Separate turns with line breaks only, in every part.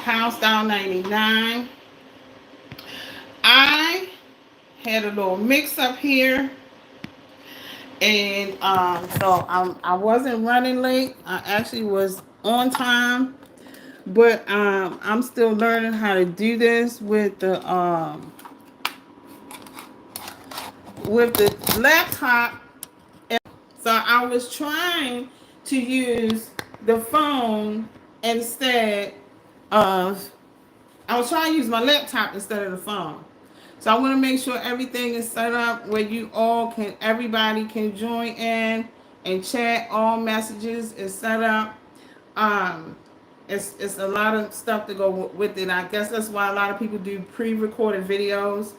Pound Style 99. I had a little mix up here, and so I wasn't running late. I actually was on time, but I'm still learning how to do this with the laptop. So I was trying to use the phone instead of I was trying to use my laptop instead of the phone. So I want to make sure everything is set up where everybody can join in and chat. All messages is set up. Um, it's a lot of stuff to go with it. I guess that's why a lot of people do pre-recorded videos.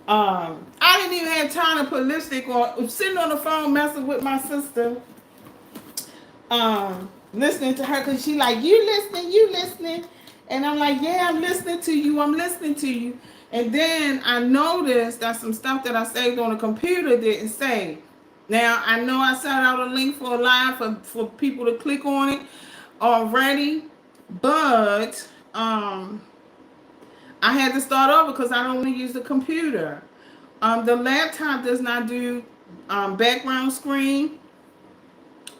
I didn't even have time to put lipstick on. Sitting on the phone messing with my sister, listening to her because she like, you listening, and I'm like, yeah, I'm listening to you. And then I noticed that some stuff that I saved on the computer didn't save. Now I know I sent out a link for a live for people to click on it already, but I had to start over because I don't want to use the computer. The laptop does not do background screen.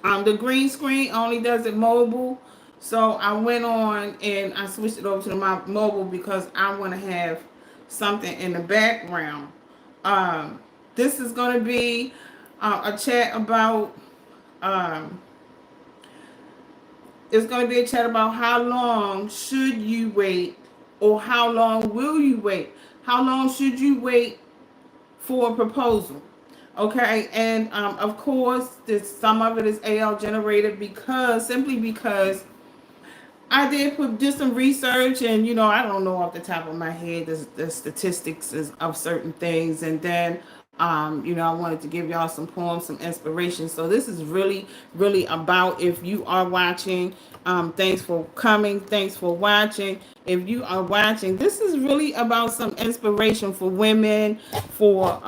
The green screen only does it mobile. So I went on and I switched it over to my mobile because I want to have something in the background. This is going to be a chat about, um, it's going to be a chat about how long should you wait, or how long will you wait? How long should you wait for a proposal? Okay, and of course, some of it is AL generated simply because I did some research, and I don't know off the top of my head the statistics of certain things, and then I wanted to give y'all some poems, some inspiration. So this is really, really about, if you are watching, thanks for coming, thanks for watching. If you are watching, this is really about some inspiration for women, for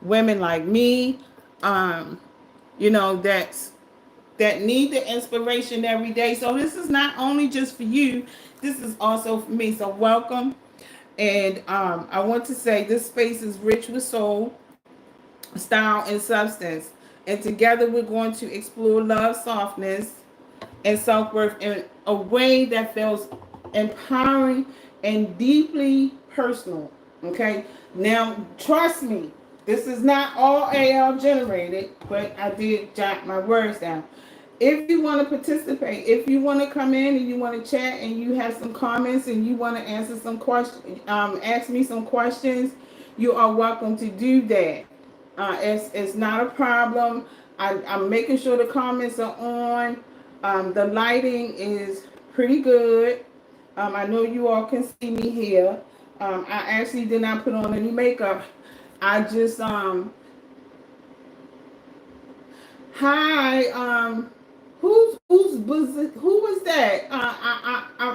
women like me, um, that need the inspiration every day. So this is not only just for you, this is also for me. So welcome. And I want to say this space is rich with soul, style, and substance. And together we're going to explore love, softness, and self-worth in a way that feels empowering and deeply personal. Okay? Now, trust me, this is not all AL generated, but I did jot my words down. If you want to participate, if you want to come in and you want to chat and you have some comments and you want to answer some questions, ask me some questions, you are welcome to do that. It's not a problem. I'm making sure the comments are on. The lighting is pretty good. I know you all can see me here. I actually did not put on any makeup. I just hi, who was that?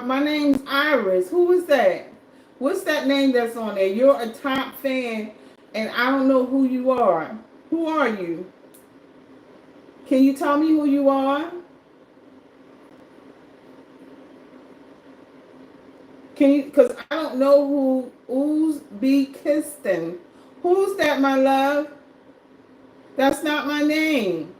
My name's Iris. Who was that? What's that name that's on there? You're a top fan, and I don't know who you are. Who are you? Can you tell me who you are? Can you? Because I don't know who Uzbekistan. Who's that, my love? That's not my name.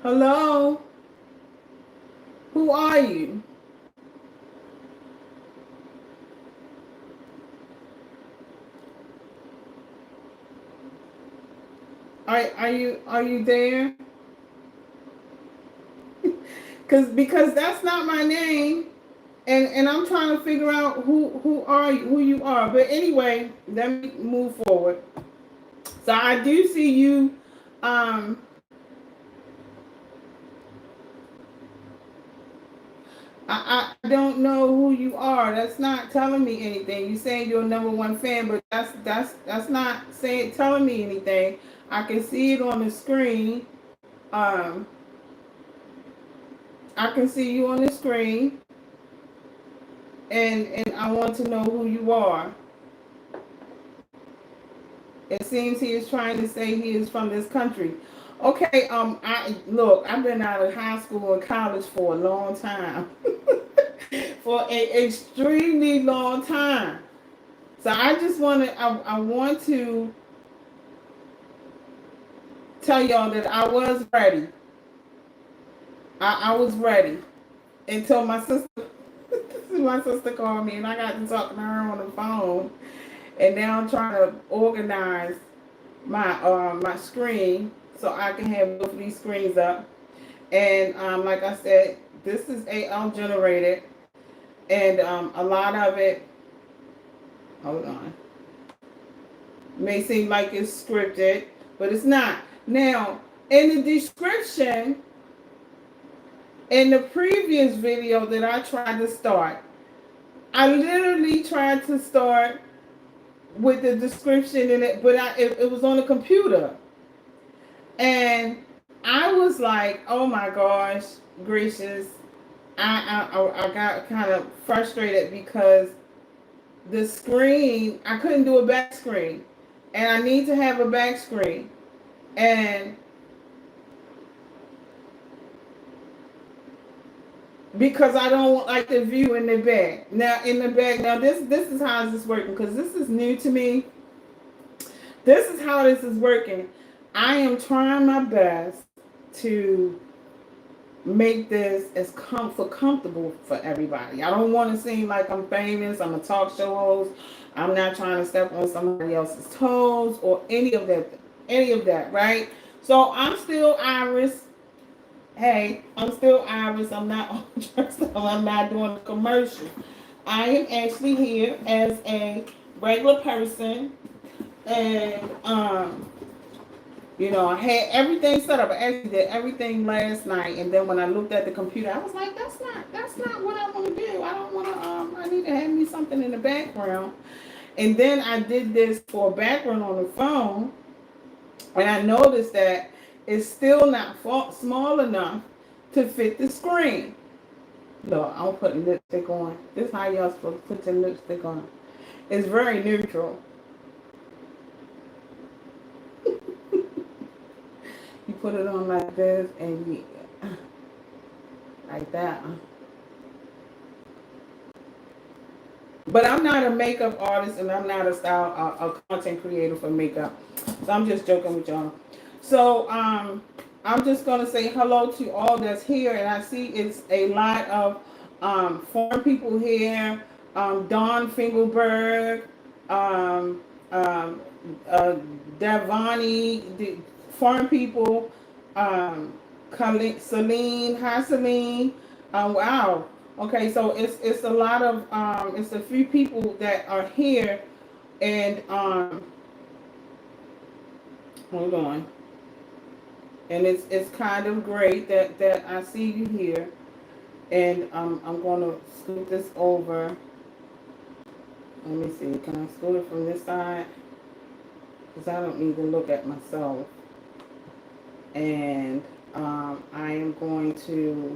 Hello? Who are you? Are you there? Because that's not my name, and I'm trying to figure out who you are. But anyway, let me move forward. So I do see you. Um, I don't know who you are. That's not telling me anything. You saying you're number one fan, but that's not saying telling me anything. I can see it on the screen. Um, I can see you on the screen, and I want to know who you are. It seems he is trying to say he is from this country. Okay, I've been out of high school and college for a long time. For an extremely long time. So I want to tell y'all that I was ready. I was ready until my sister my sister called me and I got to talking to her on the phone. And now I'm trying to organize my screen so I can have both of these screens up. And like I said, this is AI generated, and a lot of it. Hold on. May seem like it's scripted, but it's not. Now, in the description, in the previous video that I tried to start, I literally tried to start with the description in it, but it was on the computer. And I was like, oh my gosh, gracious. I got kind of frustrated because the screen, I couldn't do a back screen. And I need to have a back screen. And because I don't like the view in the back. Now this is how this is working, because this is new to me. This is how this is working. I am trying my best to make this as comfortable for everybody. I don't want to seem like I'm famous. I'm a talk show host. I'm not trying to step on somebody else's toes or any of that, right? So I'm still Iris. Hey, I'm still Iris. I'm not I'm not doing a commercial. I am actually here as a regular person, and I had everything set up. I actually did everything last night, and then when I looked at the computer, I was like, that's not what I want to do. I don't want to. I need to have me something in the background. And then I did this for a background on the phone, and I noticed that it's still not small enough to fit the screen. Look, I'm putting lipstick on. This is how y'all supposed to put your lipstick on. It's very neutral. You put it on like this, and like that. But I'm not a makeup artist, and I'm not a content creator for makeup. So I'm just joking with y'all. So I'm just gonna say hello to all that's here, and I see it's a lot of foreign people here. Don Fingelberg, Davani, the foreign people. Celine, hi Celine. Wow. Okay, so it's a lot of it's a few people that are here, and hold on. And it's kind of great that I see you here, and I'm going to scoot this over. Let me see. Can I scoot it from this side? Because I don't need to look at myself. And I am going to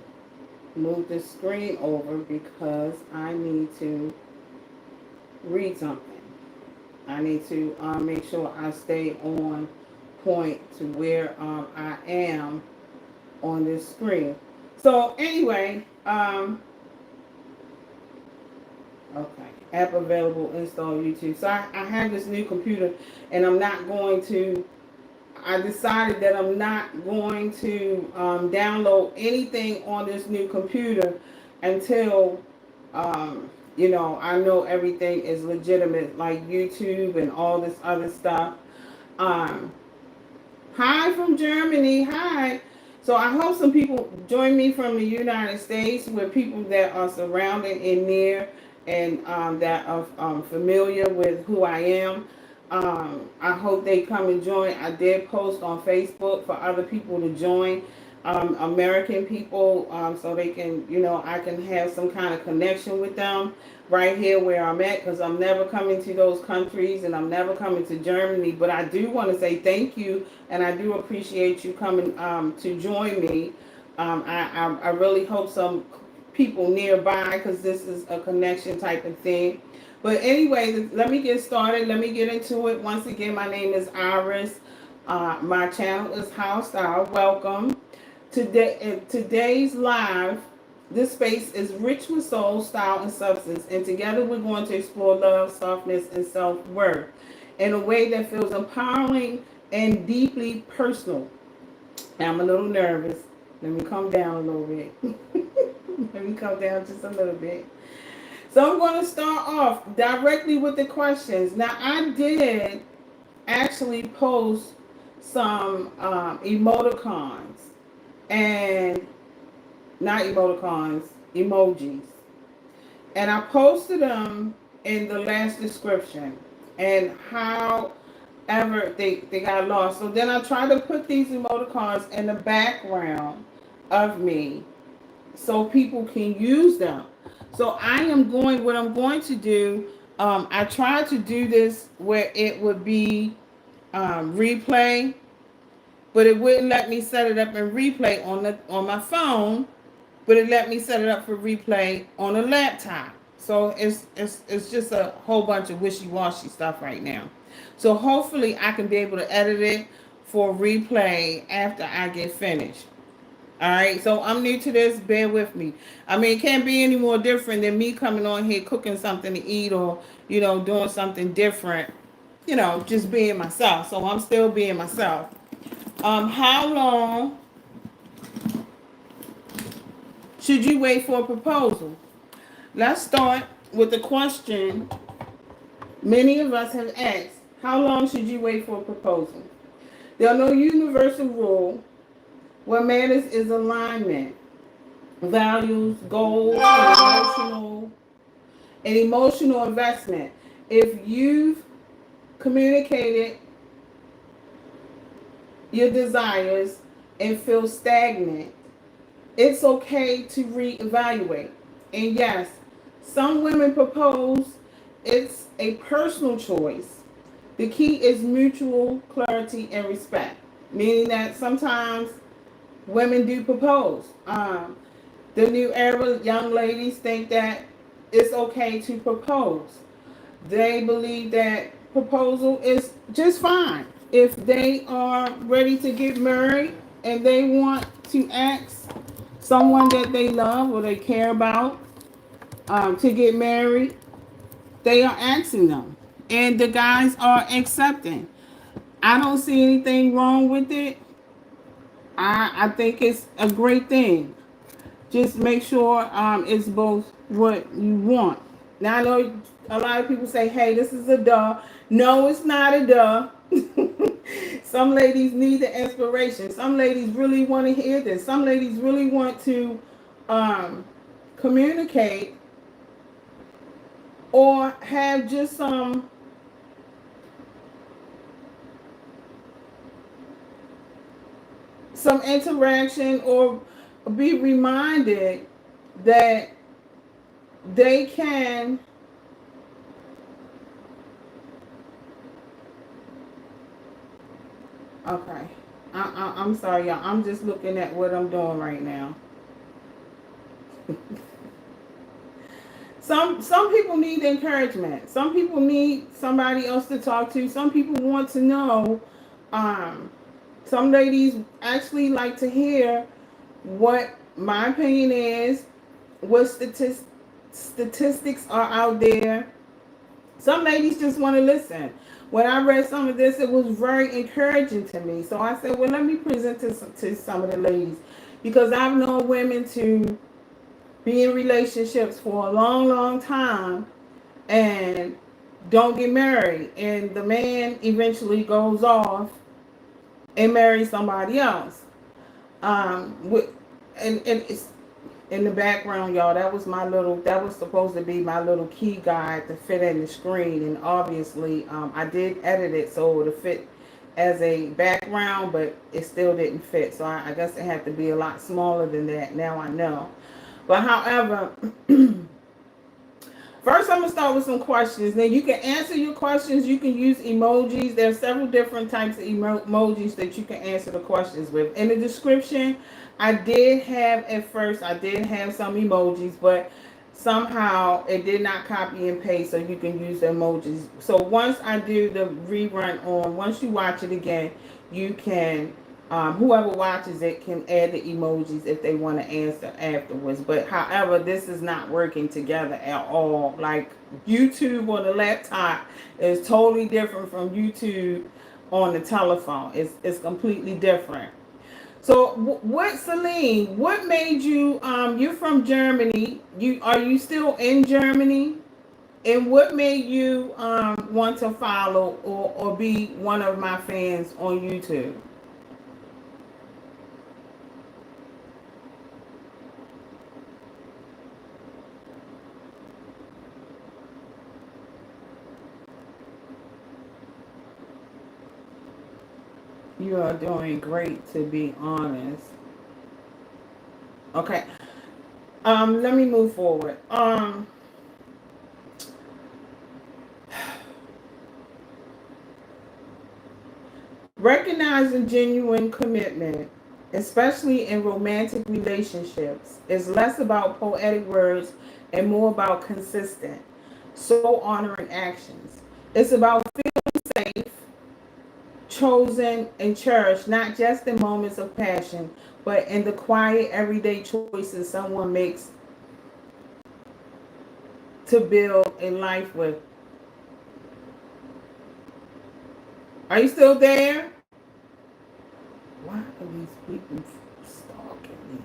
move the screen over because I need to read something. I need to make sure I stay on point to where I am on this screen. So anyway, okay, app available, install YouTube. So I have this new computer, and I decided that I'm not going to download anything on this new computer until, I know everything is legitimate, like YouTube and all this other stuff. Hi from Germany. Hi. So I hope some people join me from the United States, with people that are surrounded and near, and that are familiar with who I am. I hope they come and join. I did post on Facebook for other people to join, American people, so they can, I can have some kind of connection with them right here where I'm at, because I'm never coming to those countries, and I'm never coming to Germany. But I do want to say thank you, and I do appreciate you coming to join me. I really hope some people nearby, because this is a connection type of thing. But anyway, let me get started. Let me get into it. Once again, my name is Iris. My channel is House Style. Welcome. Today's live, this space is rich with soul, style, and substance. And together we're going to explore love, softness, and self-worth in a way that feels empowering and deeply personal. I'm a little nervous. Let me calm down a little bit. Let me calm down just a little bit. So I'm going to start off directly with the questions. Now, I did actually post some emoticons and not emoticons, emojis. And I posted them in the last description. And however they got lost. So then I tried to put these emoticons in the background of me so people can use them. So what I'm going to do, I tried to do this where it would be replay, but it wouldn't let me set it up in replay on my phone, but it let me set it up for replay on a laptop. So it's just a whole bunch of wishy-washy stuff right now. So hopefully I can be able to edit it for replay after I get finished. All right, so I'm new to this. Bear with me. I mean, it can't be any more different than me coming on here cooking something to eat or, doing something different, just being myself. So I'm still being myself. How long should you wait for a proposal? Let's start with the question many of us have asked. How long should you wait for a proposal? There's no universal rule. What matters is alignment, values, goals, and emotional investment. If you've communicated your desires and feel stagnant, it's okay to reevaluate. And yes, some women propose. It's a personal choice. The key is mutual clarity and respect, meaning that sometimes women do propose. The new era young ladies think that it's okay to propose. They believe that proposal is just fine. If they are ready to get married and they want to ask someone that they love or they care about to get married, they are asking them. And the guys are accepting. I don't see anything wrong with it. I think it's a great thing. Just make sure it's both what you want. Now I know a lot of people say, hey, this is a duh. No, it's not a duh. Some ladies need the inspiration. Some ladies really want to hear this. Some ladies really want to communicate or have just some interaction or be reminded that they can okay. I'm sorry, y'all. I'm just looking at what I'm doing right now. Some people need encouragement. Some people need somebody else to talk to. Some people want to know. Some ladies actually like to hear what my opinion is, what statistics are out there. Some ladies just want to listen. When I read some of this, it was very encouraging to me. So I said, well, let me present this to some of the ladies, because I've known women to be in relationships for a long, long time and don't get married. And the man eventually goes off and marries somebody else. And it's in the background, y'all. That was supposed to be my little key guide to fit in the screen. And obviously, I did edit it so it would fit as a background, but it still didn't fit. So I guess it had to be a lot smaller than that. Now I know. But however, first I'm going to start with some questions. Then you can answer your questions. You can use emojis. There are several different types of emojis that you can answer the questions with. In the description, I did have some emojis, but somehow it did not copy and paste, so you can use the emojis. So once I do the rerun on, once you watch it again, you can, whoever watches it can add the emojis if they want to answer afterwards. But however, this is not working together at all. Like YouTube on the laptop is totally different from YouTube on the telephone. It's completely different. So what, Celine, what made you, you're from Germany, are you still in Germany? And what made you want to follow or be one of my fans on YouTube? You are doing great, to be honest. Okay. Let me move forward. Recognizing genuine commitment, especially in romantic relationships, is less about poetic words and more about consistent, soul honoring actions. It's about feeling safe, chosen, and cherished, not just in moments of passion, but in the quiet, everyday choices someone makes to build a life with. Are you still there? Why are these people stalking me?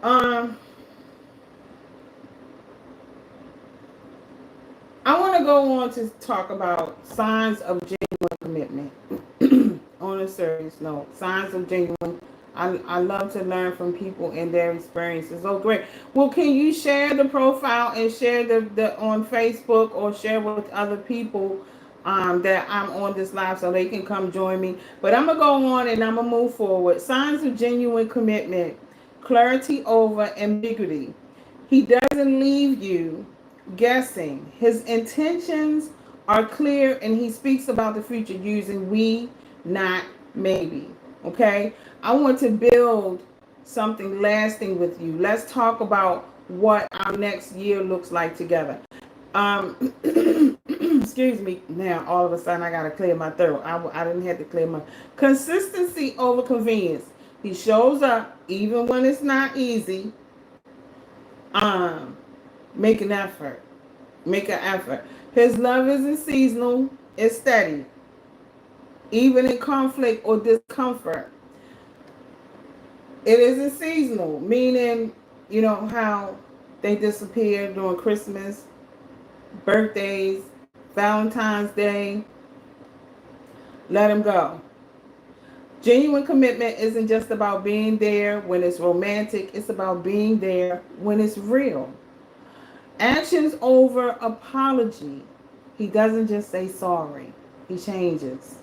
Um, I want to go on to talk about signs of genuine commitment. On a serious note, signs of genuine. I love to learn from people and their experiences. Oh, great. Well, can you share the profile and share the on Facebook or share with other people that I'm on this live so they can come join me? But I'm going to go on and I'm going to move forward. Signs of genuine commitment, clarity over ambiguity. He doesn't leave you guessing. His intentions are clear and he speaks about the future using we, not maybe. Okay? I want to build something lasting with you. Let's talk about what our next year looks like together. Excuse me. Now, all of a sudden, I got to clear my throat. I didn't have to clear my consistency over convenience. He shows up even when it's not easy. Make an effort. Make an effort. His love isn't seasonal. It's steady. Even in conflict or discomfort. It isn't seasonal, meaning, you know, how they disappear during Christmas, birthdays, Valentine's Day. Let them go. Genuine commitment isn't just about being there when it's romantic. It's about being there when it's real. Actions over apology. He doesn't just say sorry. He changes.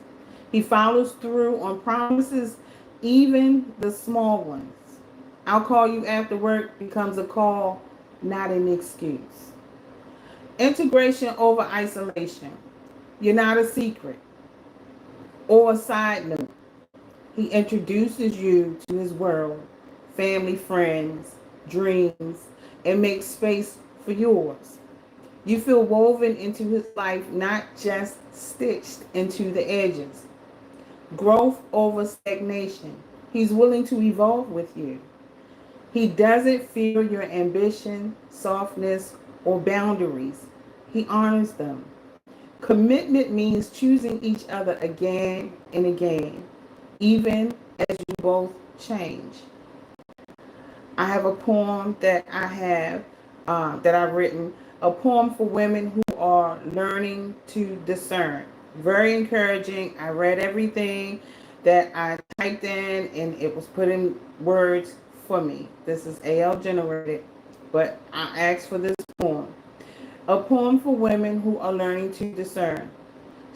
He follows through on promises, even the small ones. I'll call you after work becomes a call, not an excuse. Integration over isolation. You're not a secret. Or a side note. He introduces you to his world, family, friends, dreams, and makes space for yours. You feel woven into his life, not just stitched into the edges. Growth over stagnation. He's willing to evolve with you. He doesn't fear your ambition, softness, or boundaries. He honors them. Commitment means choosing each other again and again, even as you both change. I have a poem that I've written, a poem for women who are learning to discern. Very encouraging. I read everything that I typed in and it was put in words for me. This is AL generated, but I asked for this poem. A poem for women who are learning to discern.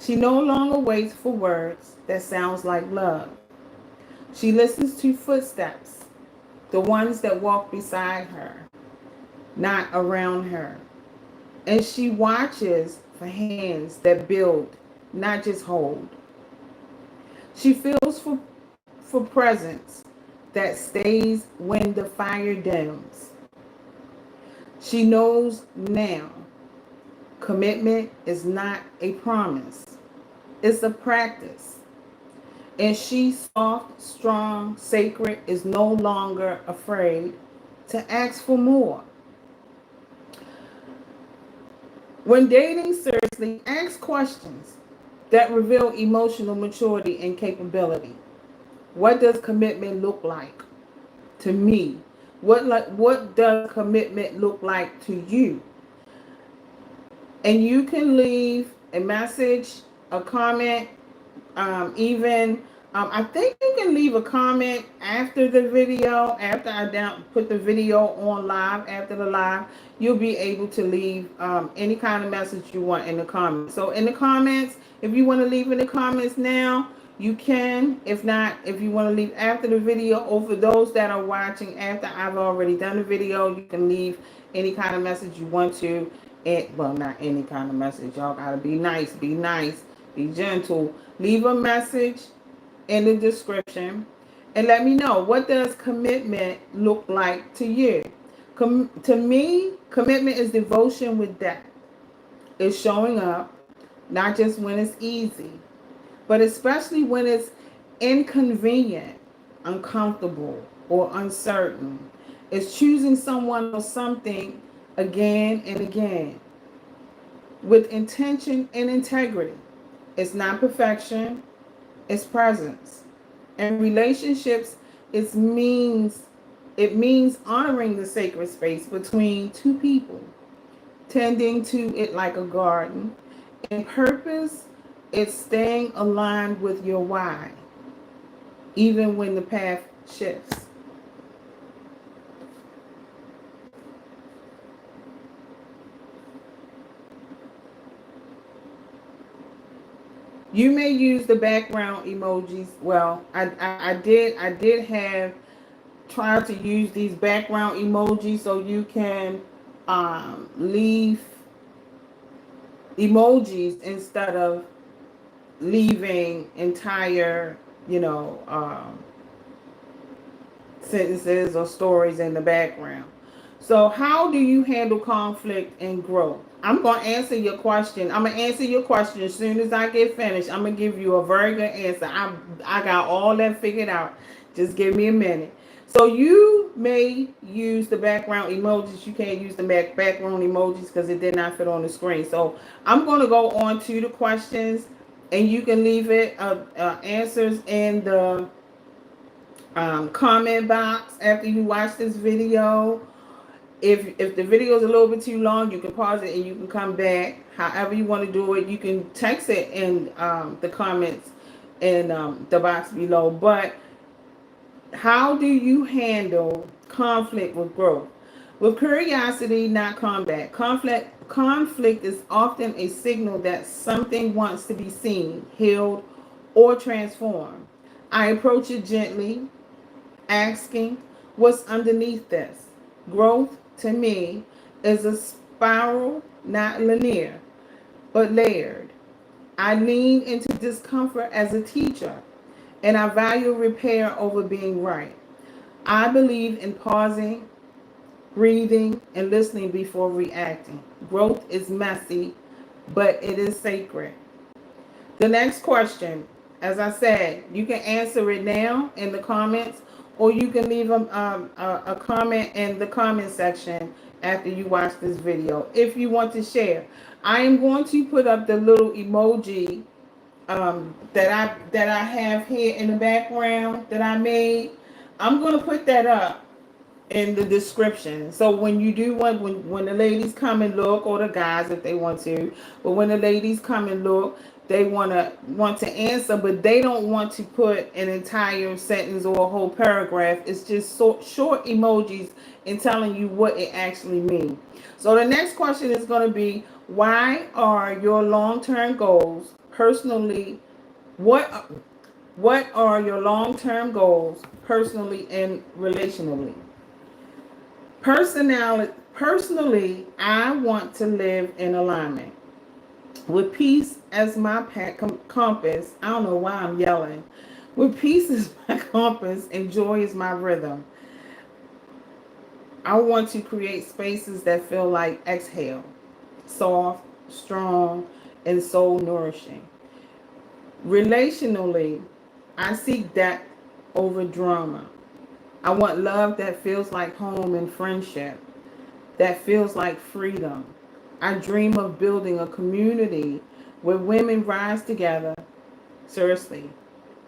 She no longer waits for words that sounds like love. She listens to footsteps, the ones that walk beside her, not around her. And she watches for hands that build, not just hold. She feels for presence, that stays when the fire dims. She knows now commitment is not a promise, it's a practice. And she, soft, strong, sacred, is no longer afraid to ask for more. When dating seriously, ask questions that reveal emotional maturity and capability. What does commitment look like to me? What does commitment look like to you? And you can leave a message, a comment, even I think you can leave a comment after the video. After I put the video on live, after the live, you'll be able to leave any kind of message you want in the comments. So in the comments, if you want to leave in the comments now, you can. If not, if you want to leave after the video, or for those that are watching after I've already done the video, you can leave any kind of message you want to. Well, not any kind of message. Y'all gotta be nice, be gentle. Leave a message in the description and let me know, what does commitment look like to you? To me, commitment is devotion with depth. It's showing up, not just when it's easy, but especially when it's inconvenient, uncomfortable, or uncertain. It's choosing someone or something again and again with intention and integrity. It's not perfection, it's presence. And relationships, it means honoring the sacred space between two people, tending to it like a garden. In purpose, it's staying aligned with your why, even when the path shifts. You may use the background emojis. Well, I did have tried to use these background emojis so you can leave emojis instead of leaving entire, sentences or stories in the background. So how do you handle conflict and growth? I'm going to answer your question. I'm going to answer your question as soon as I get finished. I'm going to give you a very good answer. I got all that figured out. Just give me a minute. So you may use the background emojis. You can't use the background emojis because it did not fit on the screen. So I'm going to go on to the questions, and you can leave it answers in the comment box after you watch this video. If the video is a little bit too long, you can pause it and you can come back. However you want to do it, you can text it in the comments in the box below. But how do you handle conflict with growth? With curiosity, not combat. Conflict is often a signal that something wants to be seen, healed, or transformed. I approach it gently, asking, what's underneath this? Growth, to me, is a spiral, not linear, but layered. I lean into discomfort as a teacher, and I value repair over being right. I believe in pausing, breathing, and listening before reacting. Growth is messy, but it is sacred. The next question, as I said, you can answer it now in the comments, or you can leave a comment in the comment section after you watch this video if you want to share. I am going to put up the little emoji that I have here in the background that I made. I'm going to put that up in the description. So when you do when the ladies come and look, or the guys if they want to, but when the ladies come and look, they want to answer, but they don't want to put an entire sentence or a whole paragraph. It's just short emojis and telling you what it actually means. So the next question is going to be, why are your long-term goals personally, what are your long-term goals personally and relationally? Personally, I want to live in alignment with peace as my compass. I don't know why I'm yelling. With peace is my compass and joy is my rhythm, I want to create spaces that feel like exhale, soft, strong, and soul nourishing. Relationally, I seek depth over drama. I want love that feels like home and friendship, that feels like freedom. I dream of building a community where women rise together, seriously,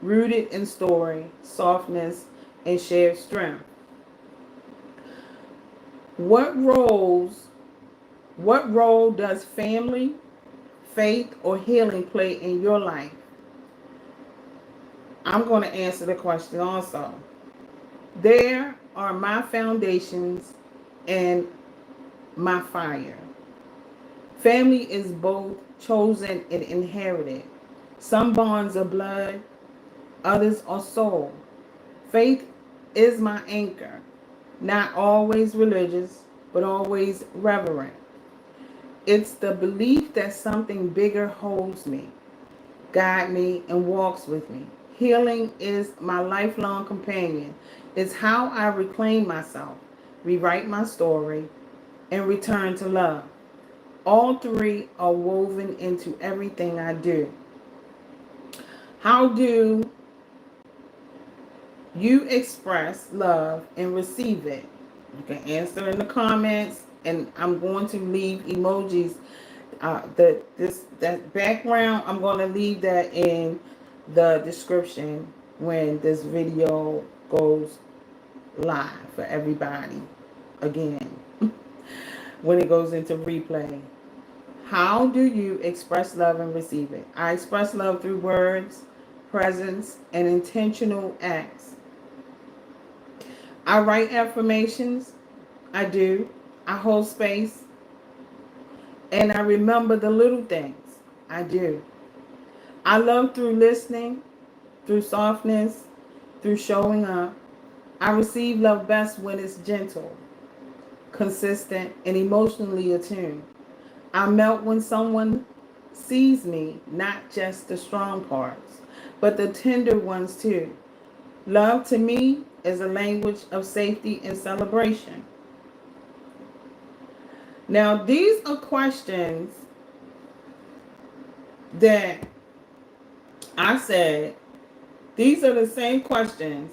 rooted in story, softness, and shared strength. What roles, what role does family, faith, or healing play in your life? I'm going to answer the question also. There are my foundations and my fire. Family is both chosen and inherited. Some bonds are blood, others are soul. Faith is my anchor, not always religious, but always reverent. It's the belief that something bigger holds me, guides me, and walks with me. Healing is my lifelong companion. It's how I reclaim myself, rewrite my story, and return to love. All three are woven into everything I do. How do you express love and receive it? You can answer in the comments, and I'm going to leave emojis. That background, I'm going to leave that in the description when this video goes live for everybody again. When it goes into replay. How do you express love and receive it? I express love through words, presence, and intentional acts. I write affirmations. I do. I hold space. And I remember the little things. I do. I love through listening, through softness, through showing up. I receive love best when it's gentle, consistent, and emotionally attuned. I melt when someone sees me, not just the strong parts, but the tender ones too. Love to me is a language of safety and celebration. Now, these are questions that I said, these are the same questions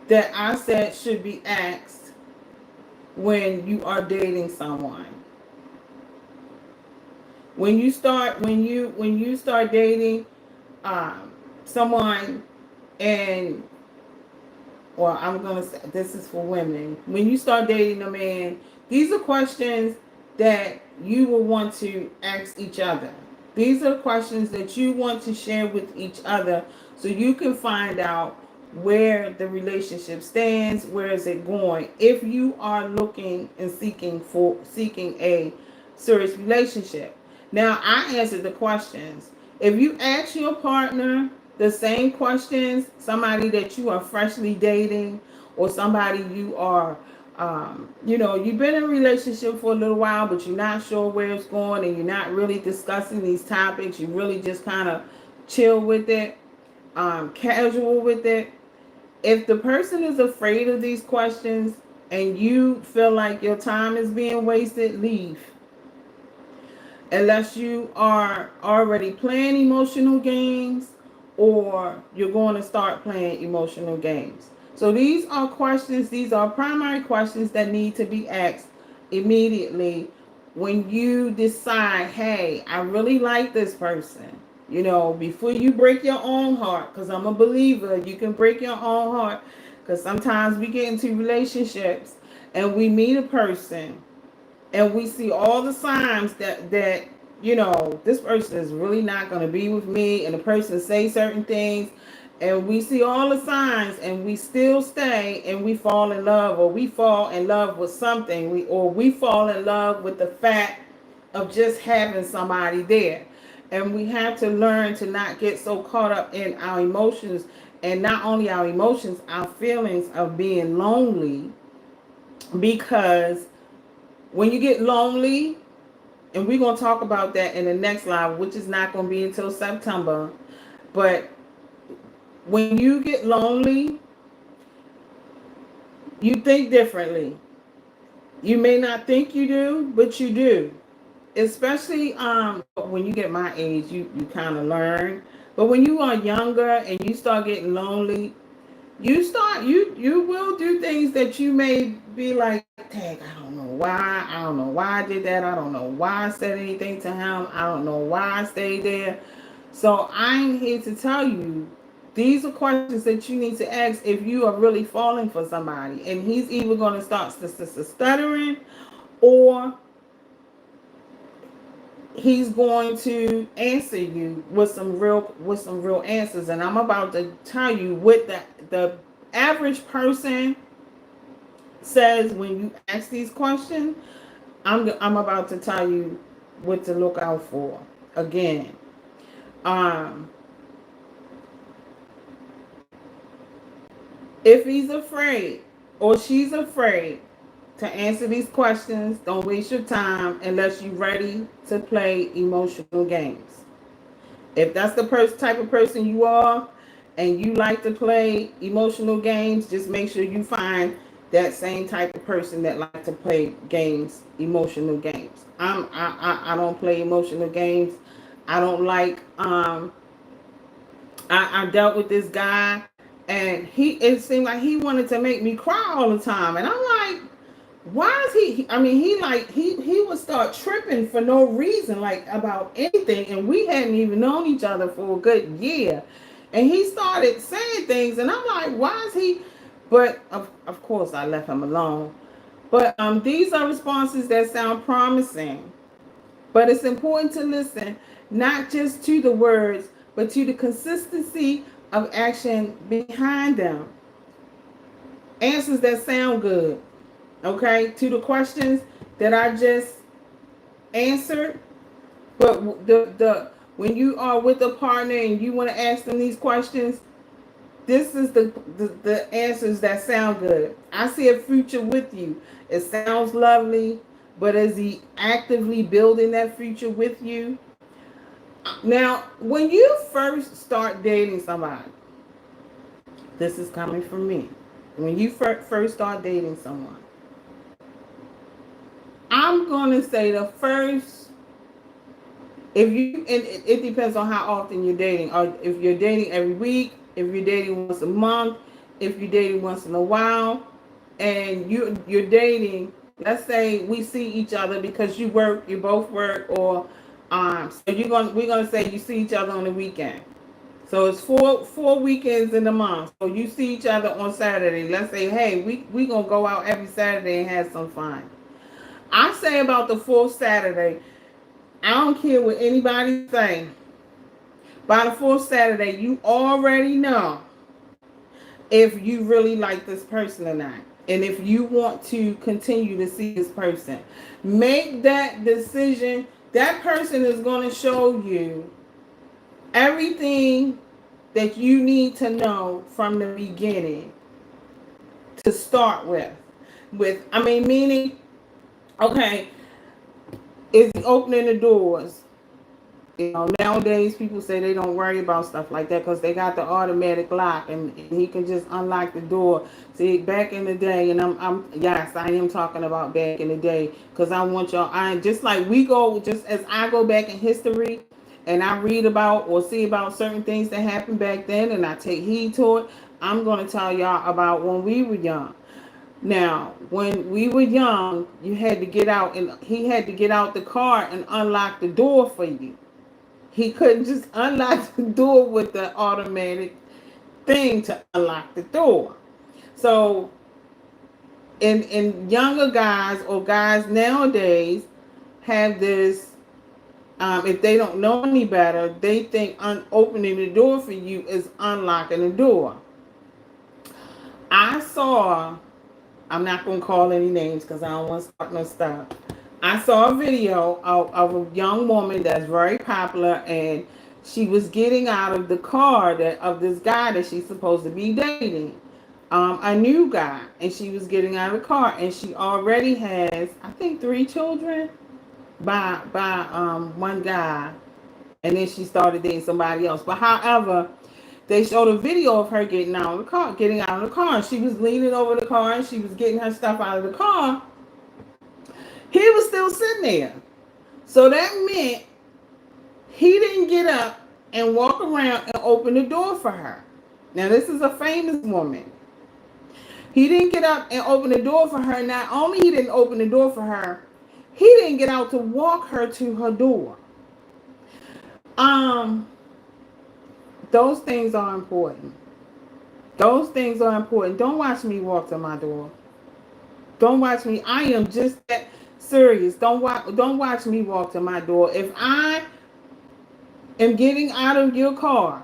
that I said should be asked when you are dating someone. When you start dating someone, and well, I'm gonna say this is for women. When you start dating a man, these are questions that you will want to ask each other. These are questions that you want to share with each other, so you can find out where the relationship stands, where is it going. If you are looking and seeking a serious relationship. Now, I answered the questions. If you ask your partner the same questions, somebody that you are freshly dating, or somebody you are, you've been in a relationship for a little while, but you're not sure where it's going, and you're not really discussing these topics, you really just kind of chill with it, casual with it. If the person is afraid of these questions and you feel like your time is being wasted, leave. Unless you are already playing emotional games, or you're going to start playing emotional games. So these are questions, these are primary questions that need to be asked immediately when you decide, hey, I really like this person. Before you break your own heart, because I'm a believer, you can break your own heart, because sometimes we get into relationships and we meet a person and we see all the signs that this person is really not going to be with me, and the person say certain things, and we see all the signs, and we still stay, and we fall in love, or we fall in love with something, we fall in love with the fact of just having somebody there. And we have to learn to not get so caught up in our emotions, and not only our emotions, our feelings of being lonely. Because when you get lonely, and we're going to talk about that in the next live, which is not going to be until September. But when you get lonely, you think differently. You may not think you do, but you do. Especially when you get my age, you kind of learn. But when you are younger and you start getting lonely, you will do things that you may be like, dang, I don't know why. I don't know why I did that. I don't know why I said anything to him. I don't know why I stayed there. So I'm here to tell you, these are questions that you need to ask if you are really falling for somebody. And he's either going to start stuttering, or he's going to answer you with some real answers. And I'm about to tell you what the average person says when you ask these questions. I'm about to tell you what to look out for. Again, um, if he's afraid or she's afraid to answer these questions, don't waste your time unless you're ready to play emotional games. If that's the type of person you are and you like to play emotional games, just make sure you find that same type of person that like to play games, emotional games. I don't play emotional games. I don't like I dealt with this guy, and it seemed like he wanted to make me cry all the time, and I'm like, why is I mean, he would start tripping for no reason, like about anything, and we hadn't even known each other for a good year, and he started saying things, and I'm like, why is he? But of course I left him alone. But these are responses that sound promising, but it's important to listen not just to the words, but to the consistency of action behind them. Answers that sound good. Okay, to the questions that I just answered. But the when you are with a partner and you want to ask them these questions, this is the answers that sound good. I see a future with you. It sounds lovely, but is he actively building that future with you? Now, when you first start dating somebody, this is coming from me. When you first start dating someone, I'm going to say the first, if you, and it depends on how often you're dating, or if you're dating every week, if you're dating once a month, if you're dating once in a while, and you're dating, let's say we see each other because you both work, or so we're gonna say you see each other on the weekend. So it's four weekends in a month. So you see each other on Saturday. Let's say, hey, we gonna go out every Saturday and have some fun. I say about the fourth Saturday, I don't care what anybody say. By the fourth Saturday, you already know if you really like this person or not. And if you want to continue to see this person. Make that decision. That person is going to show you everything that you need to know from the beginning to start with. Meaning, okay, is he opening the doors? Nowadays people say they don't worry about stuff like that because they got the automatic lock, and he can just unlock the door. See, back in the day, and I'm yes, I am talking about back in the day, because I want y'all. I just like we go, just as I go back in history, and I read about or see about certain things that happened back then, and I take heed to it. I'm going to tell y'all about when we were young. Now, when we were young, you had to get out, and he had to get out the car and unlock the door for you. He couldn't just unlock the door with the automatic thing to unlock the door. So, in younger guys or guys nowadays have this. If they don't know any better, they think opening the door for you is unlocking the door. I saw. I'm not going to call any names because I don't want to start no stuff. I saw a video of a young woman that's very popular, and she was getting out of the car of this guy that she's supposed to be dating, a new guy, and she was getting out of the car, and she already has, I think, 3 children. by one guy, and then she started dating somebody else. But however, they showed a video of her getting out of the car. She was leaning over the car and she was getting her stuff out of the car. He was still sitting there. So that meant he didn't get up and walk around and open the door for her. Now, this is a famous woman. He didn't get up and open the door for her. Not only he didn't open the door for her, he didn't get out to walk her to her door. Um, those things are important. Those things are important. Don't watch me walk to my door. Don't watch me. I am just that serious. Don't watch me walk to my door. If I am getting out of your car,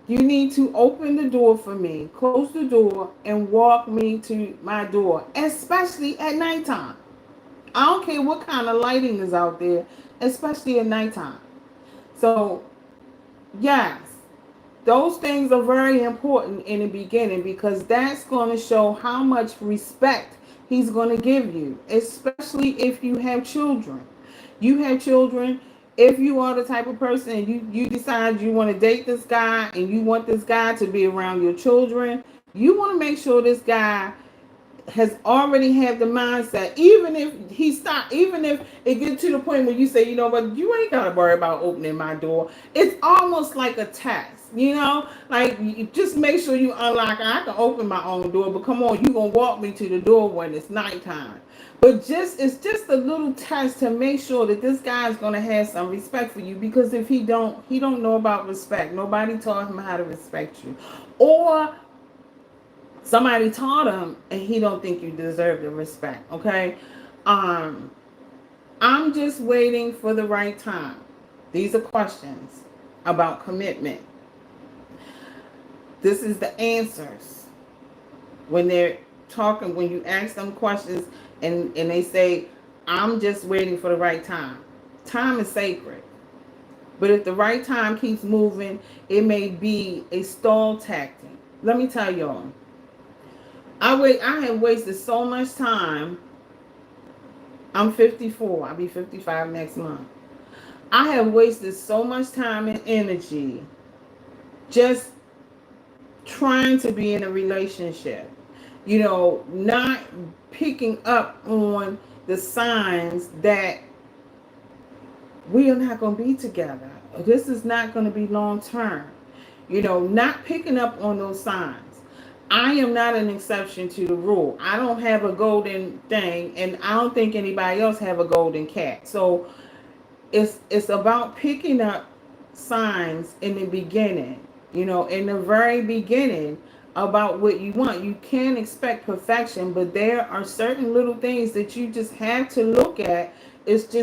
you need to open the door for me, close the door, and walk me to my door, especially at nighttime. I don't care what kind of lighting is out there, especially at nighttime. So, yes, those things are very important in the beginning because that's going to show how much respect he's going to give you, especially if you have children. You have children. If you are the type of person and you decide you want to date this guy and you want this guy to be around your children, you want to make sure this guy has already had the mindset, even if it gets to the point where you say, you know what, you ain't gotta worry about opening my door. It's almost like a test, like you just make sure you unlock. I can open my own door, but come on, you gonna walk me to the door when it's nighttime. But it's just a little test to make sure that this guy is gonna have some respect for you, because if he don't know about respect. Nobody taught him how to respect you, or somebody taught him and he don't think you deserve the respect. Okay. I'm just waiting for the right time. These are questions about commitment. This is the answers. When you ask them questions and they say, I'm just waiting for the right time. Time is sacred. But if the right time keeps moving, it may be a stall tactic. Let me tell y'all. I have wasted so much time. I'm 54. I'll be 55 next month. I have wasted so much time and energy just trying to be in a relationship. Not picking up on the signs that we are not going to be together. This is not going to be long term. Not picking up on those signs. I am not an exception to the rule. I don't have a golden thing, and I don't think anybody else have a golden cat. So it's about picking up signs in the beginning, in the very beginning about what you want. You can't expect perfection, but there are certain little things that you just have to look at. It's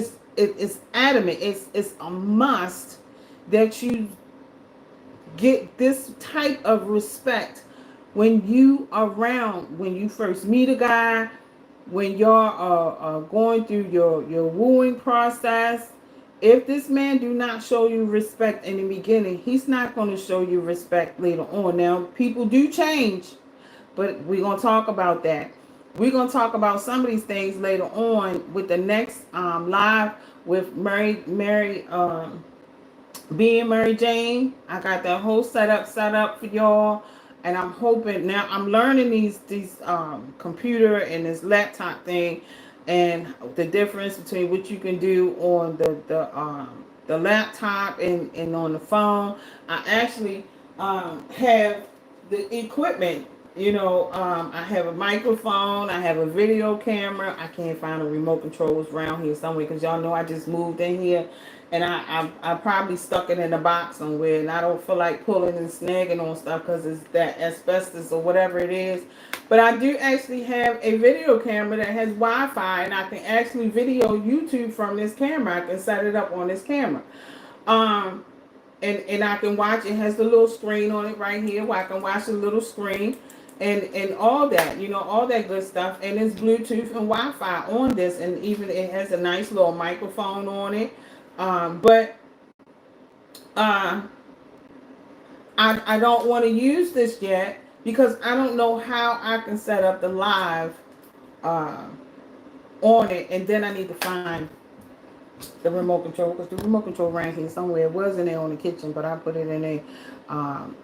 adamant. It's a must that you get this type of respect when you first meet a guy, when you're going through your wooing process. If this man do not show you respect in the beginning, he's not going to show you respect later on. Now, people do change, but we're going to talk about that. We're going to talk about some of these things later on with the next live with Mary being Mary Jane. I got that whole setup for y'all. And I'm hoping now I'm learning these computer and this laptop thing, and the difference between what you can do on the laptop and on the phone. I actually have the equipment. I have a microphone. I have a video camera. I can't find a remote controls around here somewhere because y'all know I just moved in here. And I probably stuck it in a box somewhere, and I don't feel like pulling and snagging on stuff because it's that asbestos or whatever it is. But I do actually have a video camera that has Wi-Fi, and I can actually video YouTube from this camera. I can set it up on this camera. And I can watch. It has the little screen on it right here where I can watch the little screen and all that, all that good stuff. And it's Bluetooth and Wi-Fi on this, and even it has a nice little microphone on it. But I don't want to use this yet because I don't know how I can set up the live on it, and then I need to find the remote control, because the remote control ran here somewhere. It wasn't there on the kitchen, but I put it in there. Um,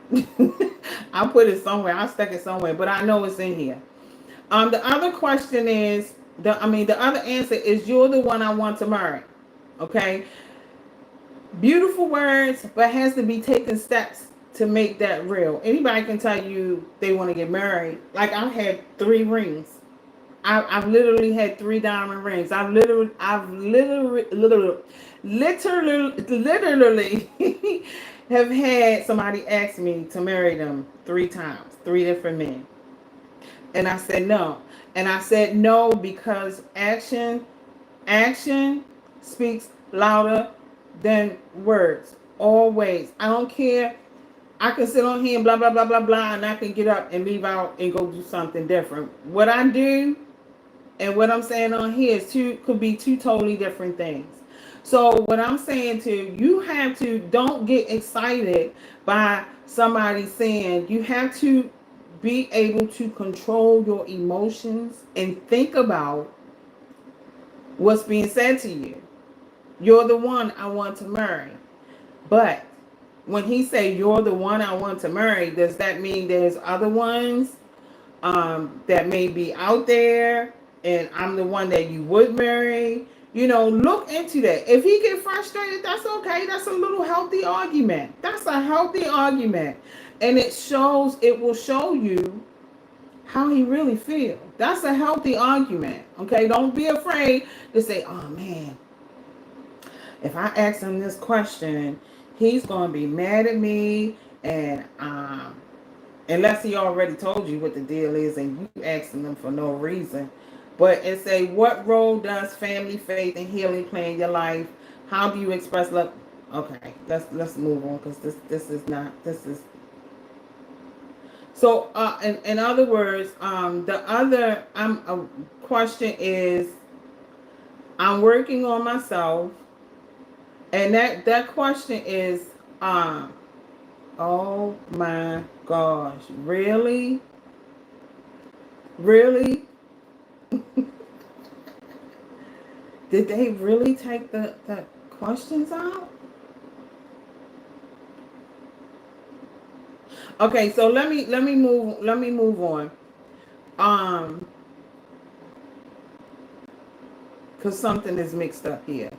I put it somewhere. I stuck it somewhere, but I know it's in here. The other question is the other answer is you're the one I want to marry. Okay, beautiful words, but has to be taken steps to make that real. Anybody can tell you they want to get married. Like I've had 3 rings. I've literally had 3 diamond rings. Literally have had somebody ask me to marry them 3 times, 3 different men. And I said no. And I said no because action speaks louder than words. Always. I don't care. I can sit on here and blah, blah, blah, blah, blah, and I can get up and leave out and go do something different. What I do and what I'm saying on here is could be 2 totally different things. So what I'm saying to you have to don't get excited by somebody saying you have to be able to control your emotions and think about what's being said to you. You're the one I want to marry. But when he say you're the one I want to marry, does that mean there's other ones that may be out there and I'm the one that you would marry? Look into that. If he get frustrated, that's okay. That's a little healthy argument. That's a healthy argument. And it will show you how he really feels. That's a healthy argument. Okay, don't be afraid to say, oh man, if I ask him this question, he's gonna be mad at me, and unless he already told you what the deal is and you asking them for no reason. But it say, what role does family, faith, and healing play in your life? How do you express love? Okay, let's move on because this is not this is. So in other words, the other question is, I'm working on myself, and that question is, oh my gosh, really? Really? Did they really take the questions out? Okay, so let me move on. Because something is mixed up here.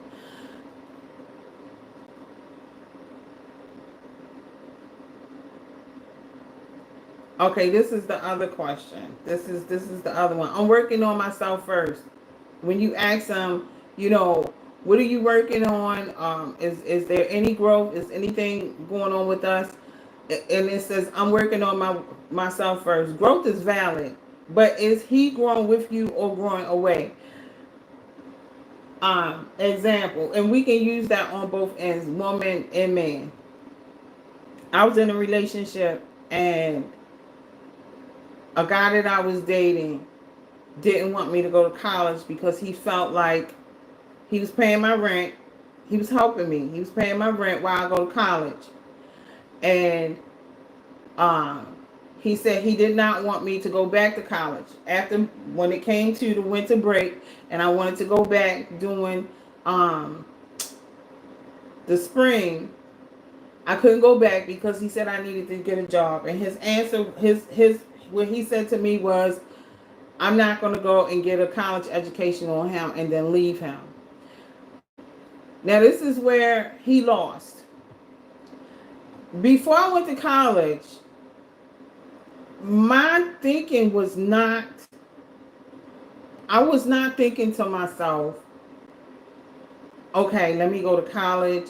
Okay, this is the other question. This is the other one. I'm working on myself first. When you ask them, what are you working on? Is there any growth? Is anything going on with us? And it says, I'm working on myself first. Growth is valid, but is he growing with you or growing away? Example, and we can use that on both ends, woman and man. I was in a relationship, and a guy that I was dating didn't want me to go to college because he felt like he was paying my rent. He was helping me. He was paying my rent while I go to college. And he said he did not want me to go back to college when it came to the winter break, and I wanted to go back during the spring. I couldn't go back because he said I needed to get a job. And his answer, what he said to me was, I'm not going to go and get a college education on him and then leave him. Now, this is where he lost. Before I went to college, my thinking was not, I was not thinking to myself, okay, let me go to college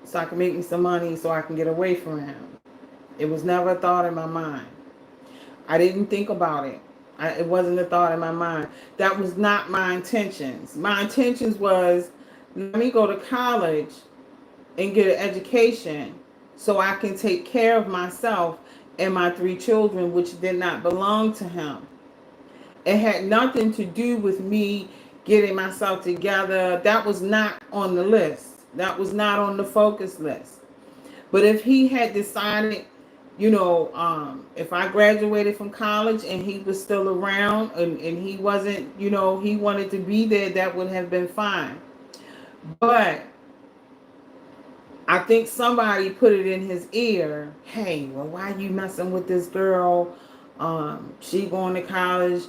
so I can make me some money so I can get away from him. It was never a thought in my mind. I didn't think about it. It wasn't a thought in my mind. That was not my intentions. My intentions was, let me go to college and get an education so I can take care of myself and my 3 children, which did not belong to him. It had nothing to do with me getting myself together. That was not on the list. That was not on the focus list. But if he had decided, if I graduated from college and he was still around and he wasn't, he wanted to be there, that would have been fine. But I think somebody put it in his ear, hey, well, why you messing with this girl? She going to college.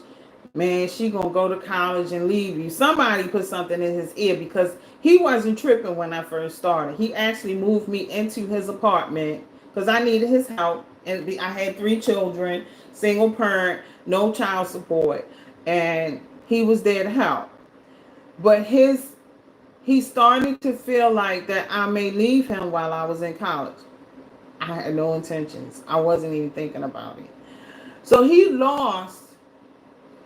Man, she gonna go to college and leave you. Somebody put something in his ear because he wasn't tripping when I first started. He actually moved me into his apartment because I needed his help. And I had 3 children, single parent, no child support. And he was there to help. But he started to feel like that I may leave him while I was in college. I had no intentions. I wasn't even thinking about it. So he lost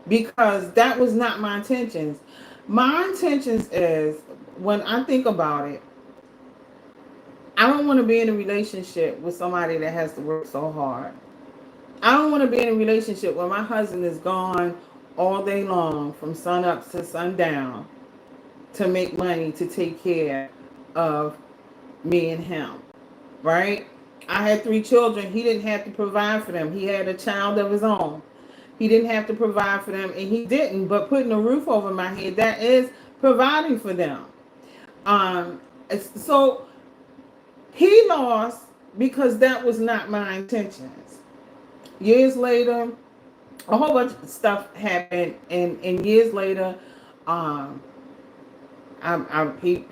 because that was not my intentions. My intentions is, when I think about it, I don't want to be in a relationship with somebody that has to work so hard. I don't want to be in a relationship where my husband is gone all day long from sun up to sundown to make money to take care of me and him, right? I had 3 children. He didn't have to provide for them. He had a child of his own. He didn't have to provide for them, and he didn't. But putting a roof over my head, that is providing for them. Um, so he lost because that was not my intentions. Years later, a whole bunch of stuff happened, and years later, um, he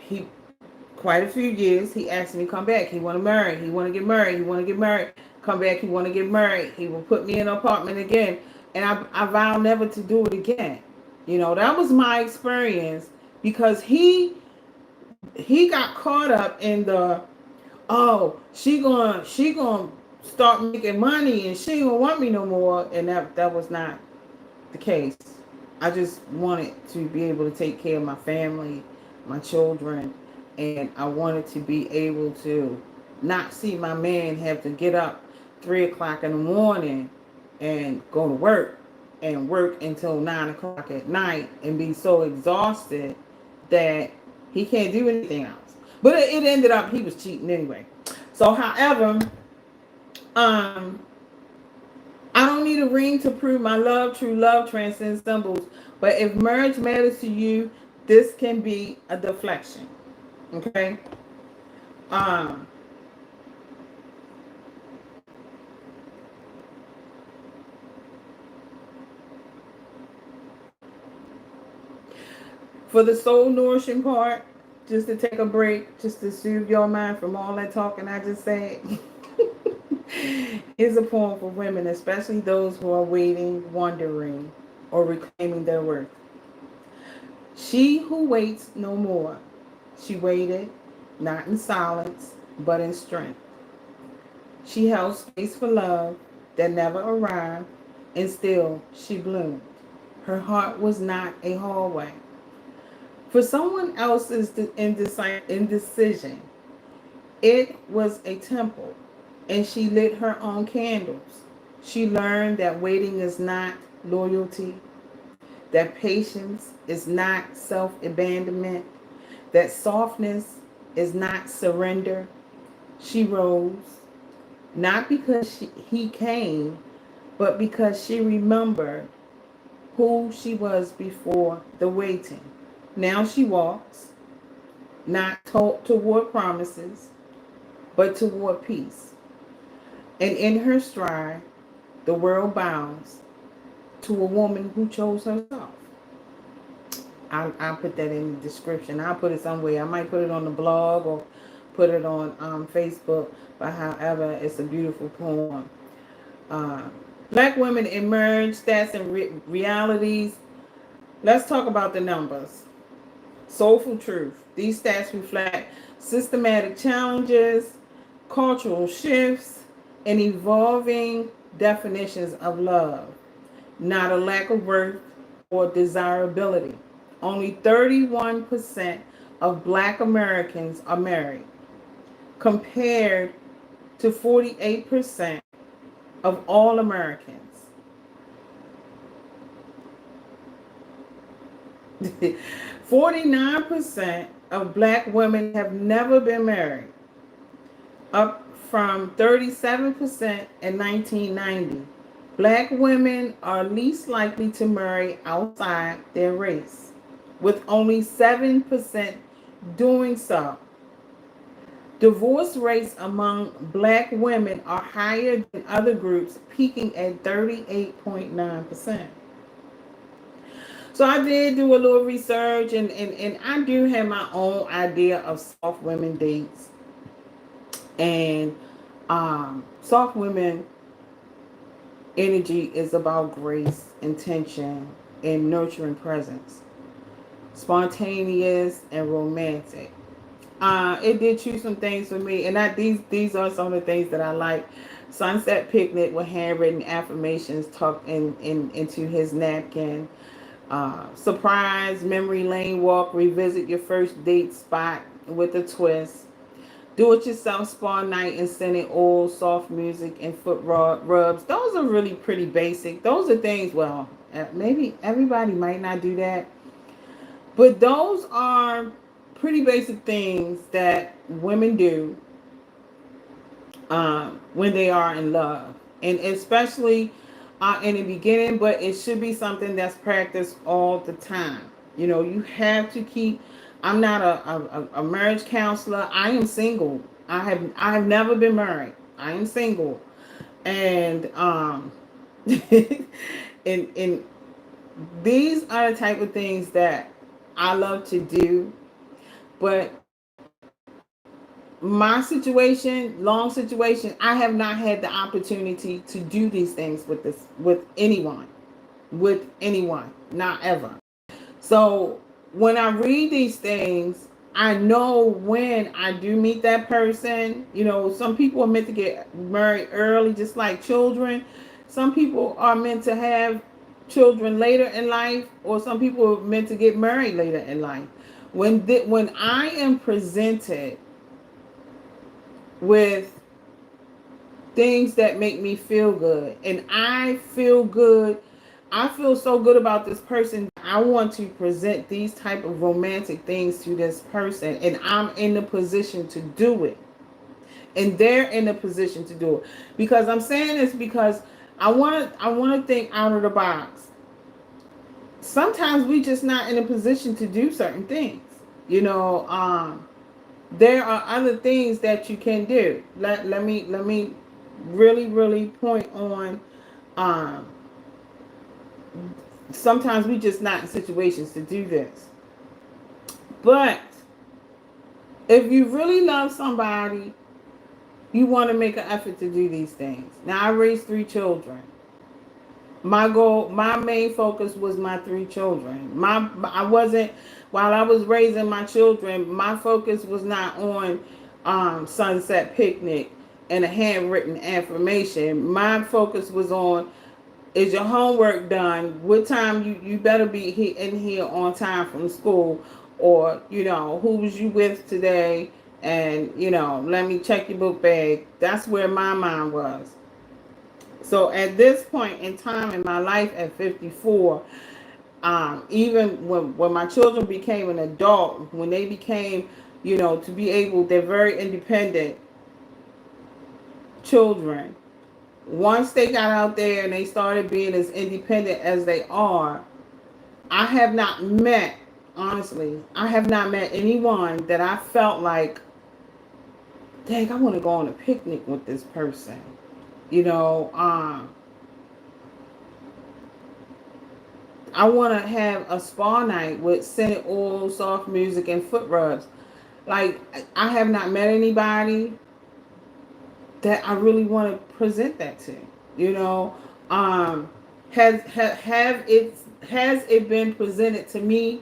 quite a few years, he asked me to come back. He want to marry. He want to get married. He want to get married. Come back. He want to get married. He will put me in an apartment again. And I vow never to do it again. You know, that was my experience because he got caught up in the, oh, she gonna start making money and she ain't gonna want me no more. And that was not the case. I just wanted to be able to take care of my family, my children, and I wanted to be able to not see my man have to get up 3 o'clock in the morning and go to work and work until 9 o'clock at night and be so exhausted that he can't do anything else. But it ended up he was cheating anyway. So, however, um, I don't need a ring to prove my love. True love transcends symbols. But if marriage matters to you, this can be a deflection. Okay? Um, for the soul nourishing part, just to take a break, just to soothe your mind from all that talking I just said, is a poem for women, especially those who are waiting, wondering, or reclaiming their worth. She who waits no more. She waited, not in silence, but in strength. She held space for love that never arrived, and still she bloomed. Her heart was not a hallway. For someone else's indecision, it was a temple, and she lit her own candles. She learned that waiting is not loyalty, that patience is not self abandonment, that softness is not surrender. She rose, not because he came, but because she remembered who she was before the waiting. Now she walks, not toward promises, but toward peace. And in her stride, the world bows to a woman who chose herself. I'll put that in the description. I'll put it somewhere. I might put it on the blog or put it on Facebook. But however, it's a beautiful poem. Uh, Black women emerge, stats and realities. Let's talk about the numbers. Soulful truth. These stats reflect systematic challenges, cultural shifts, and evolving definitions of love, not a lack of worth or desirability. Only 31% of Black Americans are married, compared to 48% of all Americans. 49% of Black women have never been married, up from 37% in 1990. Black women are least likely to marry outside their race, with only 7% doing so. Divorce rates among black women are higher than other groups, peaking at 38.9%. So I did do a little research, and I do have my own idea of soft women dates. And soft women energy is about grace, intention, and nurturing presence, spontaneous and romantic. It did choose some things for me, and these are some of the things that I like. Sunset picnic with handwritten affirmations tucked into his napkin. Surprise memory lane walk. Revisit your first date spot with a twist. Do it yourself spa night and scented oil, soft music, and foot rubs. Those are really pretty basic. Those are things. Well, maybe everybody might not do that, but those are pretty basic things that women do when they are in love, and especially in the beginning. But it should be something that's practiced all the time. You know, you have to keep. I'm not a marriage counselor. I am single. I have never been married. I am single, and and these are the type of things that I love to do. But my situation, long situation, I have not had the opportunity to do these things with anyone, not ever. So when I read these things, I know when I do meet that person. You know, some people are meant to get married early, just like children. Some people are meant to have children later in life, or some people are meant to get married later in life. When I am presented with things that make me feel good, and I feel good, I feel so good about this person, I want to present these type of romantic things to this person, and I'm in the position to do it, and they're in the position to do it. Because I'm saying this because I want to think out of the box. Sometimes we just not in a position to do certain things, you know. There are other things that you can do. Let me really point on. um Sometimes we just not in situations to do this. But if you really love somebody, you want to make an effort to do these things. Now, I raised 3 children. My goal, my main focus was my 3 children. I wasn't, while I was raising my children, my focus was not on sunset picnic and a handwritten affirmation. My focus was on, is your homework done? What time you better be in here on time from school, or who was you with today? And let me check your book bag. That's where my mind was. So at this point in time in my life at 54, even when my children became an adult, when they became, to be able, they're very independent children. Once they got out there and they started being as independent as they are, I have not met, honestly, I have not met anyone that I felt like, dang, I want to go on a picnic with this person. You know, I want to have a spa night with scented oil, soft music, and foot rubs. Like, I have not met anybody that I really want to present that to. You know, has it been presented to me?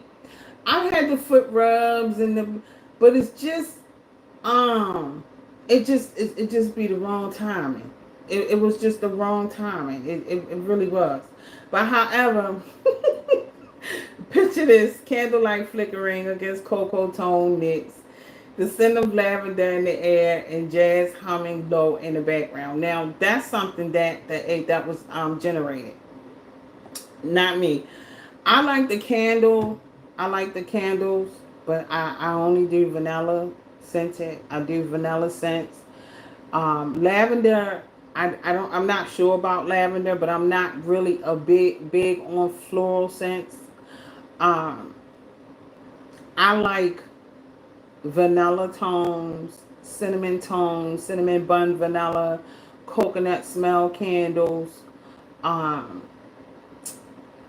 I've had the foot rubs but it's just it just be the wrong timing. It was just the wrong timing. It really was. But however, picture this: candlelight flickering against cocoa tone knits, the scent of lavender in the air, and jazz humming low in the background. Now that's something that was generated, not me. I like the candle. I like the candles, but I only do vanilla scented. I do vanilla scents. Lavender, I'm not sure about lavender, but I'm not really a big on floral scents. Um, I like vanilla tones, cinnamon bun vanilla, coconut smell candles. Um,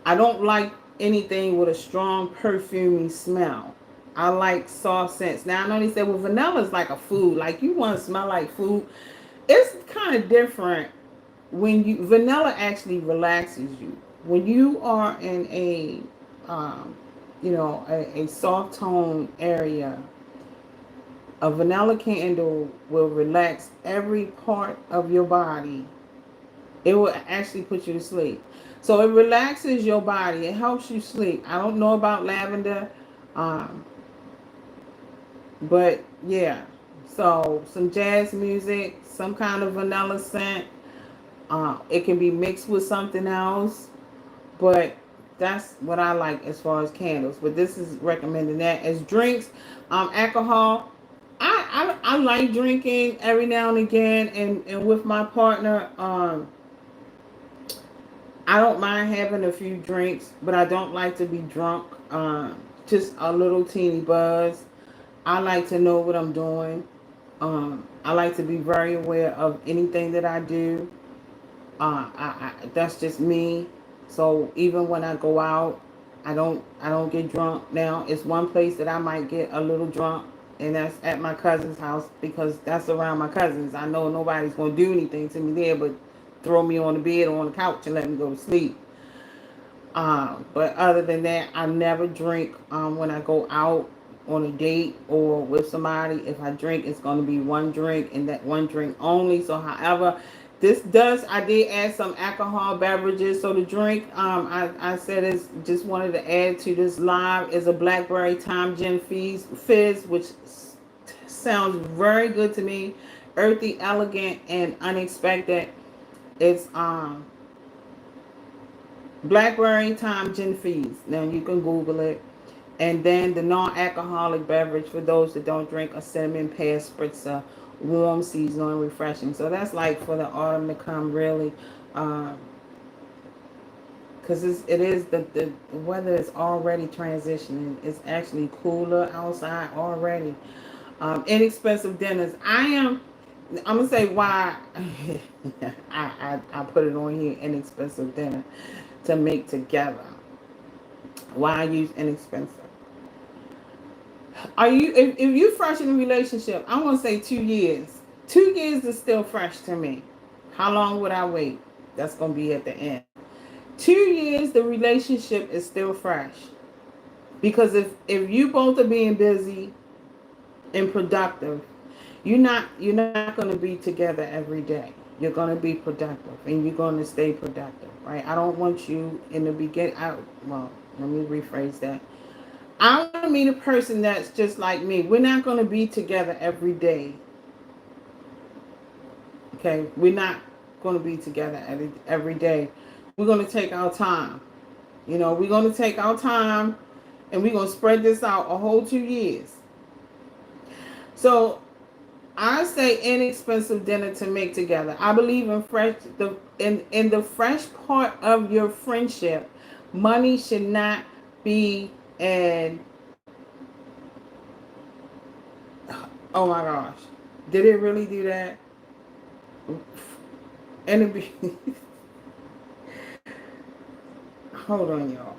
I don't like anything with a strong perfumey smell. I like soft scents. Now I know they say, well, vanilla is like a food. Like you want to smell like food. It's kind of different when you vanilla actually relaxes you. When you are in a a soft tone area, a vanilla candle will relax every part of your body. It will actually put you to sleep. So it relaxes your body. It helps you sleep. I don't know about lavender, um, but yeah. So some jazz music, some kind of vanilla scent. It can be mixed with something else, but that's what I like as far as candles. But this is recommending that as drinks, alcohol. I like drinking every now and again, and with my partner. I don't mind having a few drinks, but I don't like to be drunk. Just a little teeny buzz. I like to know what I'm doing. I like to be very aware of anything that I do. That's just me. So even when I go out, I don't get drunk. Now it's one place that I might get a little drunk, and that's at my cousin's house because that's around my cousins. I know nobody's gonna do anything to me there, but throw me on the bed or on the couch and let me go to sleep. But other than that, I never drink when I go out on a date or with somebody. If I drink, it's going to be one drink and that one drink only. So, however, I did add some alcohol beverages. So the drink, I said is just wanted to add to this live is a blackberry thyme gin fizz, which sounds very good to me. Earthy, elegant, and unexpected. It's blackberry thyme gin fizz. Now you can Google it. And then the non-alcoholic beverage for those that don't drink, a cinnamon pear spritzer, warm, seasonal, and refreshing. So that's like for the autumn to come, really, because it is the weather is already transitioning. It's actually cooler outside already. Inexpensive dinners. I'm gonna say why I put it on here. Inexpensive dinner to make together. Why I use inexpensive. Are you if you fresh in a relationship? I want to say 2 years. 2 years is still fresh to me. How long would I wait? That's gonna be at the end. 2 years, the relationship is still fresh because if you both are being busy and productive, you're not gonna be together every day. You're gonna be productive and you're gonna stay productive, right? I don't want you in the beginning. Well, let me rephrase that. I want to meet a person that's just like me. We're not going to be together every day. Okay? We're not going to be together every day. We're going to take our time. We're going to take our time and we're going to spread this out a whole 2 years. So I say inexpensive dinner to make together. I believe in the fresh part of your friendship. Money should not be an oh my gosh. Did it really do that? And it be hold on, y'all.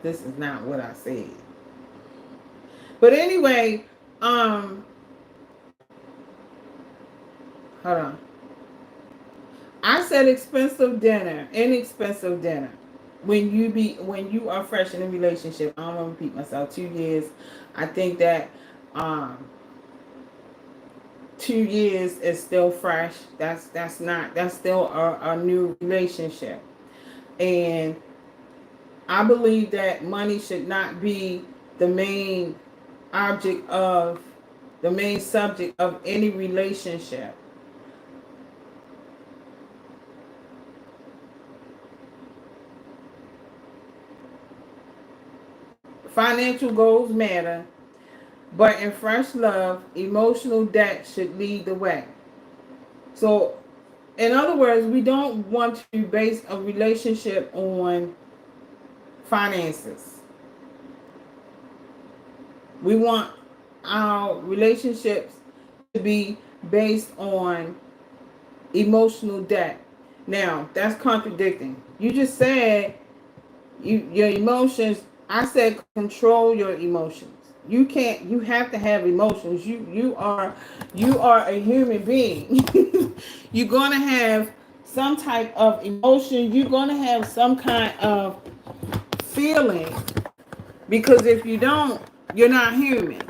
This is not what I said. But anyway, hold on. I said inexpensive dinner. When you are fresh in a relationship, I don't want to repeat myself. 2 years. I think that um 2 years is still fresh. That's still a new relationship. And I believe that money should not be the main object of the main subject of any relationship. Financial goals matter, but in fresh love, emotional debt should lead the way. So, in other words, we don't want to base a relationship on finances. We want our relationships to be based on emotional debt. Now, that's contradicting. You just said your emotions. I said control your emotions. You can't. You have to have emotions. You are a human being. You're gonna have some type of emotion. You're gonna have some kind of feeling, because if you don't, you're not human.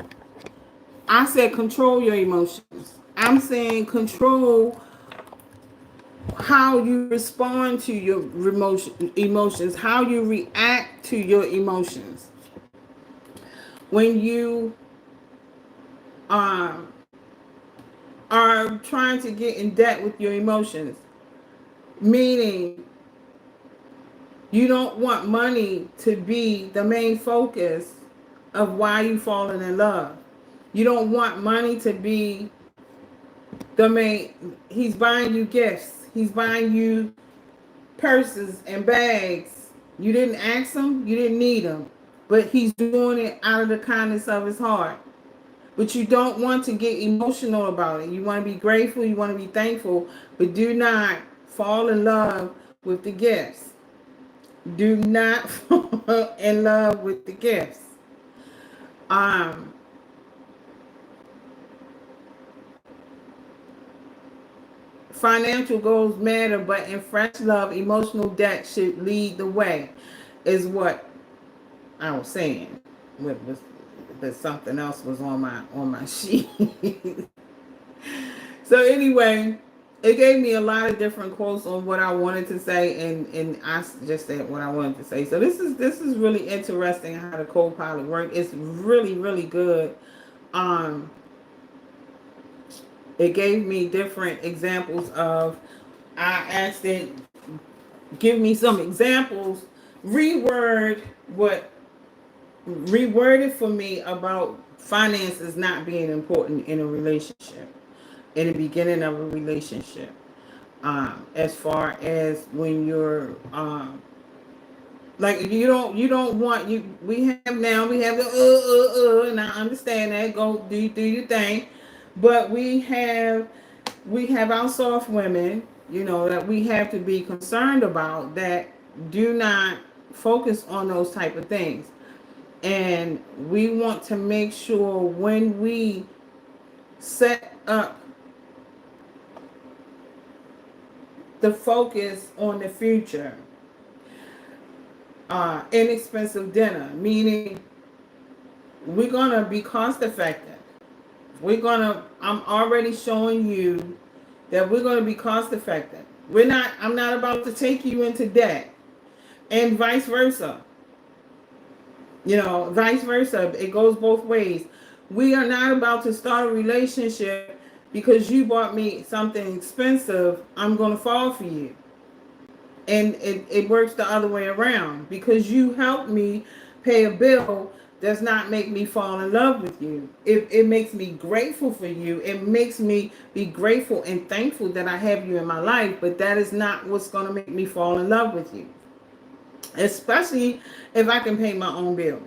I said control your emotions. I'm saying control how you respond to your emotions, how you react to your emotions. When you um, are trying to get in debt with your emotions, meaning you don't want money to be the main focus of why you falling in love. You don't want money to be the main. He's buying you gifts. He's buying you purses and bags. You didn't ask him, you didn't need him, but he's doing it out of the kindness of his heart. But you don't want to get emotional about it. You want to be grateful, you want to be thankful, but do not fall in love with the gifts. Do not fall in love with the gifts. Um, Financial goals matter, but in fresh love, emotional debt should lead the way, is what I was saying. But something else was on my sheet. So anyway, it gave me a lot of different quotes on what I wanted to say, and I just said what I wanted to say. So this is really interesting how the co-pilot works. It's really really good. Um, it gave me different examples of. I asked it, give me some examples, reword what reworded for me about finances not being important in a relationship, in the beginning of a relationship. As far as when you're like you don't want you we have the and I understand that, go do your thing, but we have our soft women, that we have to be concerned about, that do not focus on those type of things. And we want to make sure when we set up the focus on the future, inexpensive dinner, meaning we're going to be cost effective. I'm already showing you that we're going to be cost effective. I'm not about to take you into debt, and vice versa. Vice versa. It goes both ways. We are not about to start a relationship because you bought me something expensive, I'm going to fall for you. And it works the other way around. Because you helped me pay a bill does not make me fall in love with you. It makes me grateful for you. It makes me be grateful and thankful that I have you in my life. But that is not what's going to make me fall in love with you. Especially if I can pay my own bill.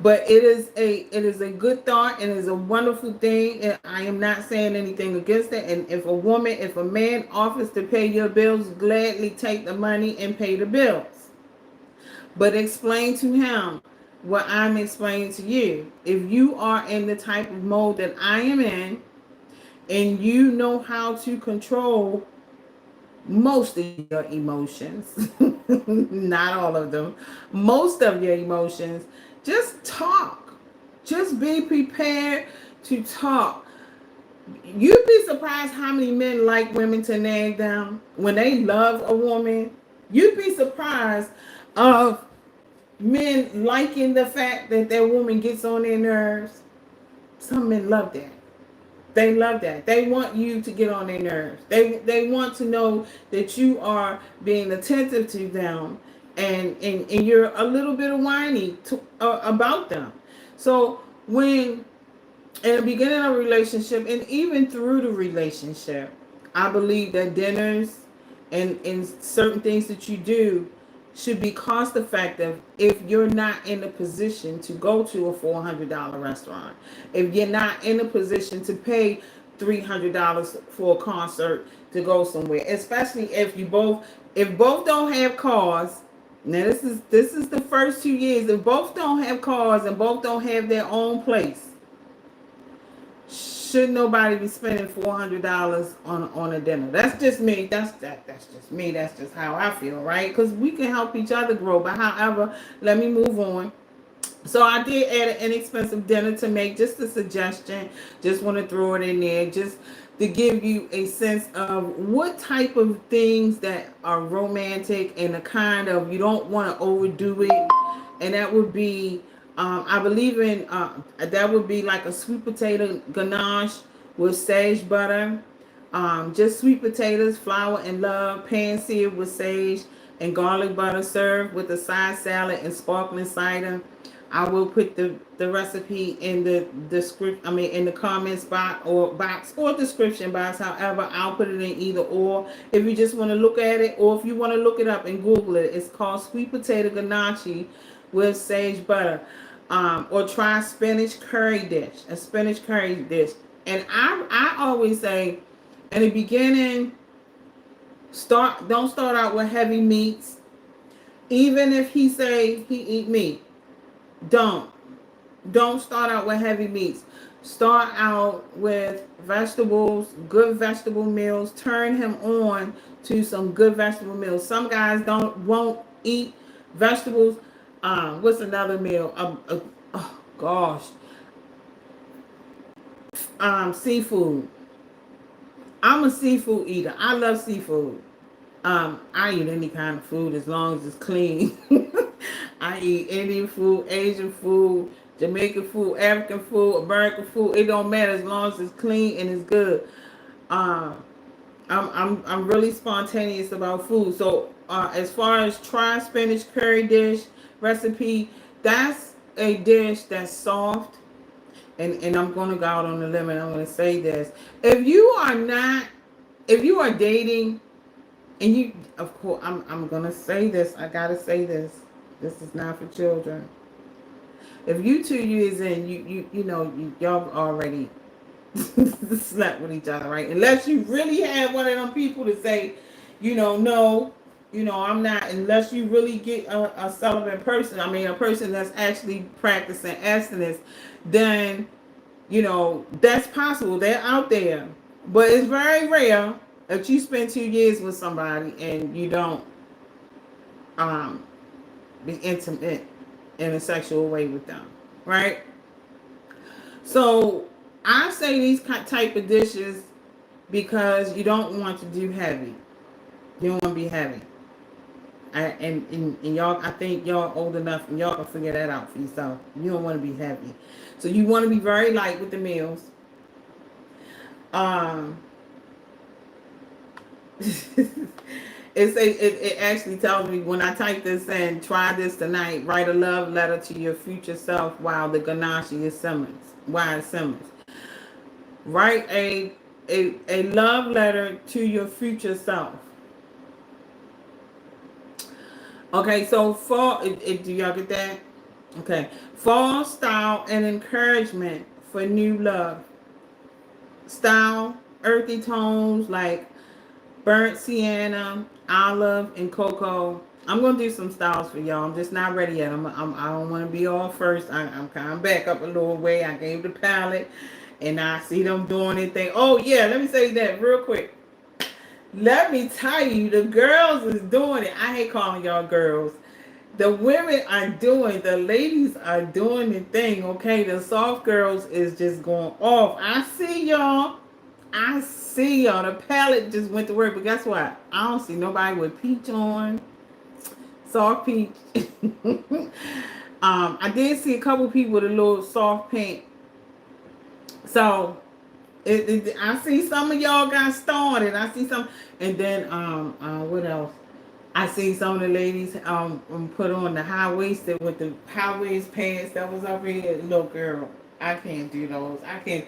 But it is a good thought, and it is a wonderful thing, and I am not saying anything against it. And if a man offers to pay your bills, gladly take the money and pay the bills. But explain to him what I'm explaining to you. If you are in the type of mode that I am in, and you know how to control most of your emotions, not all of them, most of your emotions, just talk. Just be prepared to talk. You'd be surprised how many men like women to nag them when they love a woman. You'd be surprised of men liking the fact that their woman gets on their nerves. Some men love that. They love that. They want you to get on their nerves. They want to know that you are being attentive to them, and you're a little bit of whiny about them. So when in the beginning of a relationship, and even through the relationship, I believe that dinners and certain things that you do should be cost effective if you're not in a position to go to a $400 restaurant. If you're not in a position to pay $300 for a concert to go somewhere, especially if both don't have cars. Now this is the first 2 years. If both don't have cars and both don't have their own place, should nobody be spending $400 on a dinner? That's just me. That's just me. That's just how I feel, right? Because we can help each other grow. But however, let me move on. So I did add an inexpensive dinner to make, just a suggestion. Just want to throw it in there, just to give you a sense of what type of things that are romantic and the kind of, you don't want to overdo it. And that would be, I believe in, that would be like a sweet potato ganache with sage butter. Just sweet potatoes, flour and love, pan seared with sage and garlic butter, served with a side salad and sparkling cider. I will put the recipe in the description. I mean, in the comments box or description box. However, I'll put it in either or. If you just want to look at it, or if you want to look it up and Google it, it's called sweet potato ganache with sage butter. Or try spinach curry dish, a spinach curry dish. And I always say, in the beginning, don't start out with heavy meats. Even if he say he eat meat, don't start out with heavy meats. Start out with vegetables, good vegetable meals. Turn him on to some good vegetable meals. Some guys won't eat vegetables. What's another meal? Oh gosh. Seafood. I'm a seafood eater. I love seafood. I eat any kind of food as long as it's clean. I eat Indian food, Asian food, Jamaican food, African food, American food. It don't matter as long as it's clean and it's good. I'm really spontaneous about food. So as far as try spinach curry dish recipe, that's a dish that's soft. And I'm gonna go out on the limb and I'm gonna say this. If you are dating, and you, of course, I'm gonna say this. I gotta say this. This is not for children. If you 2 years in, y'all already slept with each other, right? Unless you really have one of them people to say, no, I'm not. Unless you really get a celibate person, I mean, a person that's actually practicing abstinence, then that's possible. They're out there, but it's very rare if you spend 2 years with somebody and you don't be intimate in a sexual way with them, right? So I say these type of dishes because you don't want to do heavy. You don't want to be heavy. And y'all, I think y'all old enough and y'all can figure that out for yourself. You don't want to be heavy. So you want to be very light with the meals. It actually tells me when I type this in, try this tonight, write a love letter to your future self while the ganache is simmers. While it simmers. Write a love letter to your future self. Okay, so do y'all get that? Okay. Fall style and encouragement for new love. Style, earthy tones like burnt sienna, olive, and cocoa. I'm gonna do some styles for y'all. I'm just not ready yet. I don't want to be all first. I'm kind of back up a little way. I gave the palette, and I see them doing anything. Oh yeah, let me say that real quick. Let me tell you, the girls is doing it. I hate calling y'all girls. The women are doing, the ladies are doing the thing. Okay, the soft girls is just going off. I see y'all. The palette just went to work, but guess what? I don't see nobody with peach on. Soft peach. I did see a couple people with a little soft pink. So I see some of y'all got started. I see some, and then what else? I see some of the ladies put on the high waisted with the high waist pants that was up here. Look, girl, I can't do those. I don't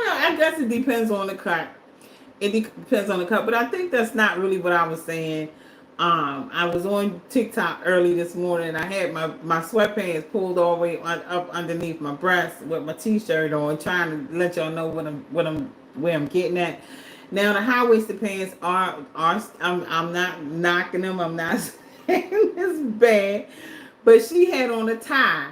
know. I guess it depends on the cut. It depends on the cut, but I think that's not really what I was saying. I was on TikTok early this morning. I had my sweatpants pulled all the way up underneath my breast with my t-shirt on, trying to let y'all know where I'm getting at. Now the high waisted pants are I'm not knocking them. I'm not saying it's bad, but she had on a tie,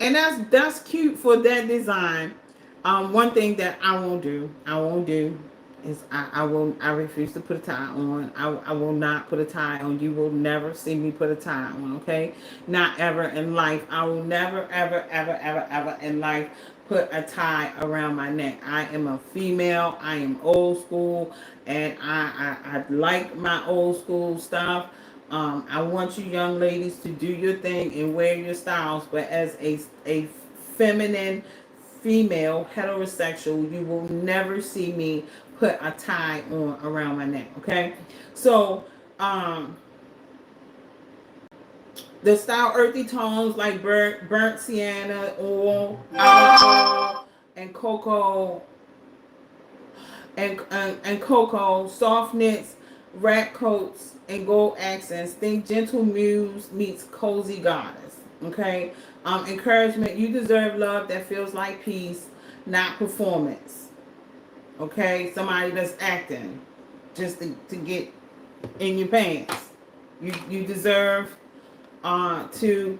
and that's cute for that design. One thing that I won't do is I refuse to put a tie on. I will not put a tie on. You will never see me put a tie on, okay? Not ever in life. I will never, ever, ever, ever, ever in life put a tie around my neck. I am a female. I am old school, and I like my old school stuff. I want you young ladies to do your thing and wear your styles, but as a feminine female heterosexual, you will never see me put a tie on around my neck. Okay, so the style earthy tones like burnt sienna, oil, olive oil, and cocoa and cocoa, soft knits, rat coats, and gold accents. Think gentle muse meets cozy goddess. Okay. Encouragement. You deserve love that feels like peace, not performance. Okay. Somebody that's acting just to get in your pants. You deserve to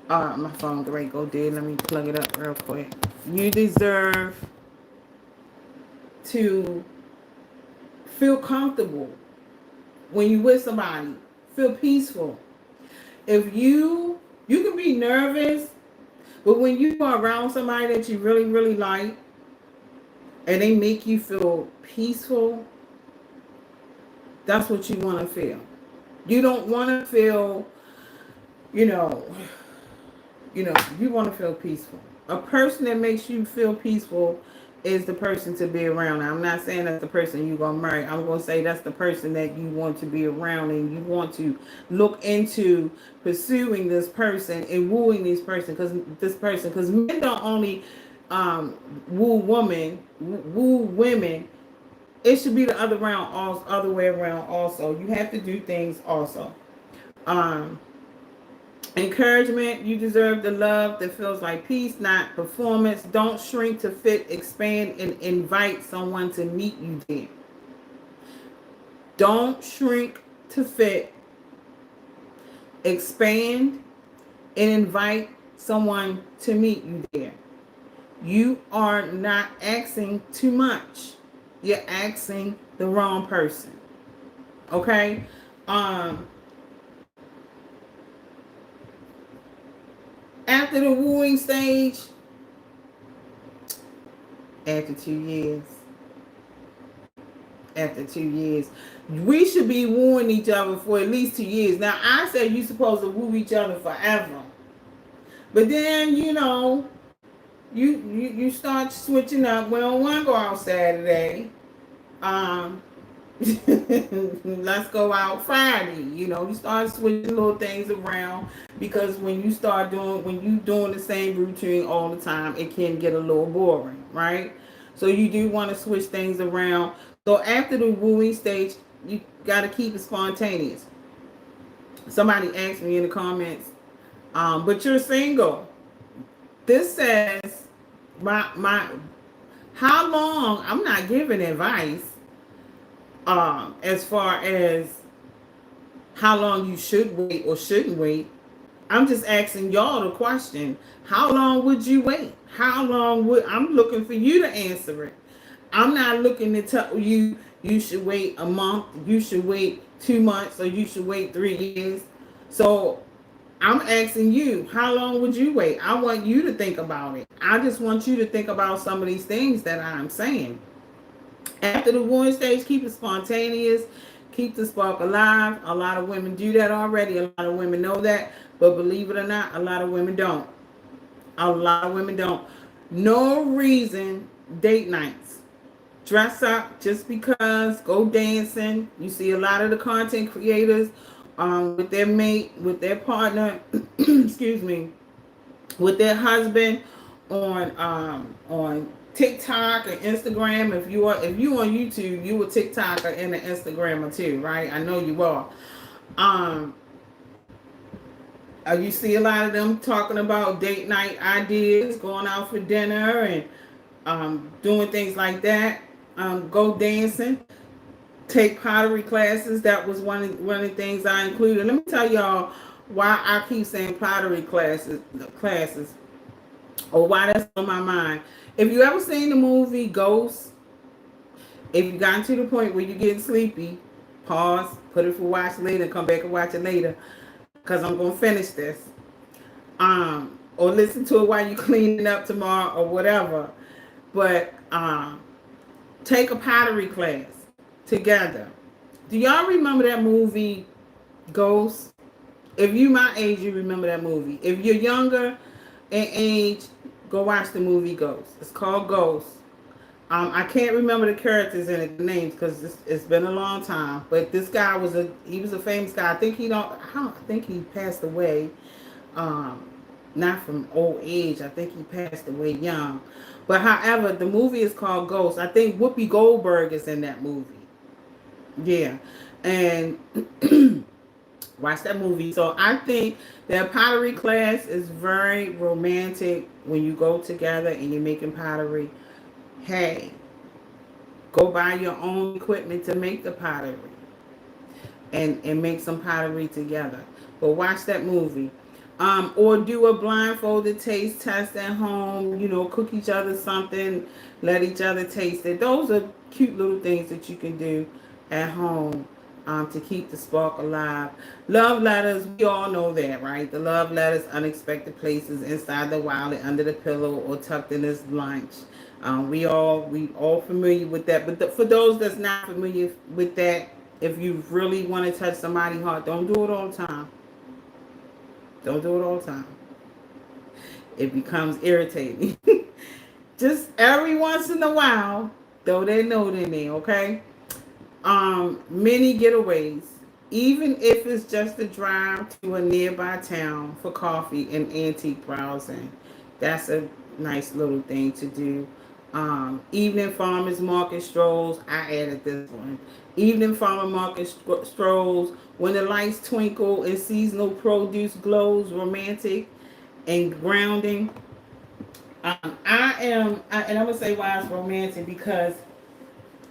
my phone great go dead. Let me plug it up real quick. You deserve to feel comfortable when you with somebody. Feel peaceful. If you can be nervous, but when you are around somebody that you really, really like and they make you feel peaceful, that's what you want to feel. You don't want to feel, you know, you want to feel peaceful. A person that makes you feel peaceful is the person to be around. Now, I'm not saying that's the person you're going to marry. I'm going to say that's the person that you want to be around, and you want to look into pursuing this person and wooing because men don't only woo women. It should be the other way around also. You have to do things also. Encouragement. You deserve the love that feels like peace, not performance. Don't shrink to fit, expand, and invite someone to meet you there. Don't shrink to fit, expand, and invite someone to meet you there. You are not asking too much. You're asking the wrong person. Okay? After the wooing stage, after 2 years, we should be wooing each other for at least 2 years. Now, I said you're supposed to woo each other forever. But then, you start switching up. We don't want to go out Saturday. Let's go out Friday. You start switching little things around, because when you doing the same routine all the time, it can get a little boring, right? So you do want to switch things around. So after the wooing stage, you got to keep it spontaneous. Somebody asked me in the comments, but you're single. This says my how long. I'm not giving advice as far as how long you should wait or shouldn't wait. I'm just asking y'all the question. How long would you wait? I'm looking for you to answer it. I'm not looking to tell you should wait a month, you should wait 2 months, or you should wait 3 years. So I'm asking you, how long would you wait? I want you to think about it. I just want you to think about some of these things that I'm saying. After the wooing stage, keep it spontaneous. Keep the spark alive. A lot of women do that already. A lot of women know that. But believe it or not, a lot of women don't. No reason date nights. Dress up just because. Go dancing. You see a lot of the content creators with their mate, with their partner, excuse me, with their husband on TikTok and Instagram. If you on YouTube, you a TikToker and an Instagrammer too, right? I know you are. Um, you see a lot of them talking about date night ideas, going out for dinner, and doing things like that. Go dancing, take pottery classes. That was one of the things I included. Let me tell y'all why I keep saying pottery classes, or why that's on my mind. If you ever seen the movie Ghost, if you got to the point where you're getting sleepy, pause, put it for watch later, come back and watch it later, because I'm gonna finish this. Or listen to it while you're cleaning up tomorrow or whatever. But take a pottery class together. Do y'all remember that movie Ghost? If you my age, you remember that movie. If you're younger in age, go watch the movie Ghost. It's called Ghost. I can't remember the characters in it, the names, because it's been a long time. But this guy was a famous guy. I think he passed away. Um, Not from old age. I think he passed away young. But however, the movie is called Ghost. I think Whoopi Goldberg is in that movie. Yeah, and watch that movie. So I think that pottery class is very romantic when you go together and you're making pottery. Hey, go buy your own equipment to make the pottery and make some pottery together. But watch that movie. Or do a blindfolded taste test at home. Cook each other something, let each other taste it. Those are cute little things that you can do at home to keep the spark alive. Love letters, we all know that, right? The love letters, unexpected places, inside the wallet, under the pillow, or tucked in his lunch. We all familiar with that. But for those that's not familiar with that, if you really want to touch somebody's heart, don't do it all the time. Don't do it all the time. It becomes irritating. Just every once in a while, throw that note in there, okay? Many getaways, even if it's just a drive to a nearby town for coffee and antique browsing. That's a nice little thing to do. Evening farmers market strolls. I added this one. Evening farmer market strolls when the lights twinkle and seasonal produce glows, romantic and grounding. And I'm gonna say why it's romantic because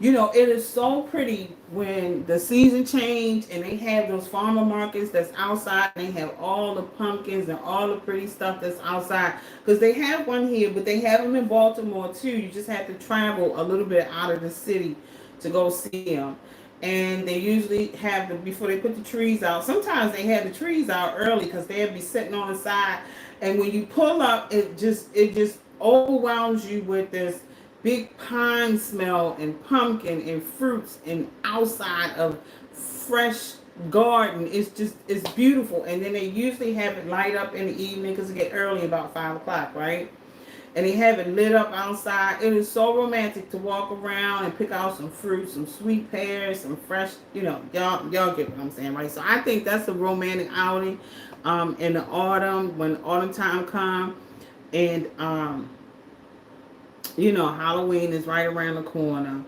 it is so pretty when the season change and they have those farmer markets that's outside. And they have all the pumpkins and all the pretty stuff that's outside. Because they have one here, but they have them in Baltimore too. You just have to travel a little bit out of the city to go see them. And they usually have them before they put the trees out. Sometimes they have the trees out early because they'll be sitting on the side. And when you pull up, it just overwhelms you with this big pine smell and pumpkin and fruits and outside of fresh garden. It's beautiful. And then they usually have it light up in the evening because it get early about 5 o'clock, right? And they have it lit up outside. It is so romantic to walk around and pick out some fruit, some sweet pears, some fresh, y'all get what I'm saying, right? So I think that's a romantic outing in the autumn, when autumn time comes. And Halloween is right around the corner.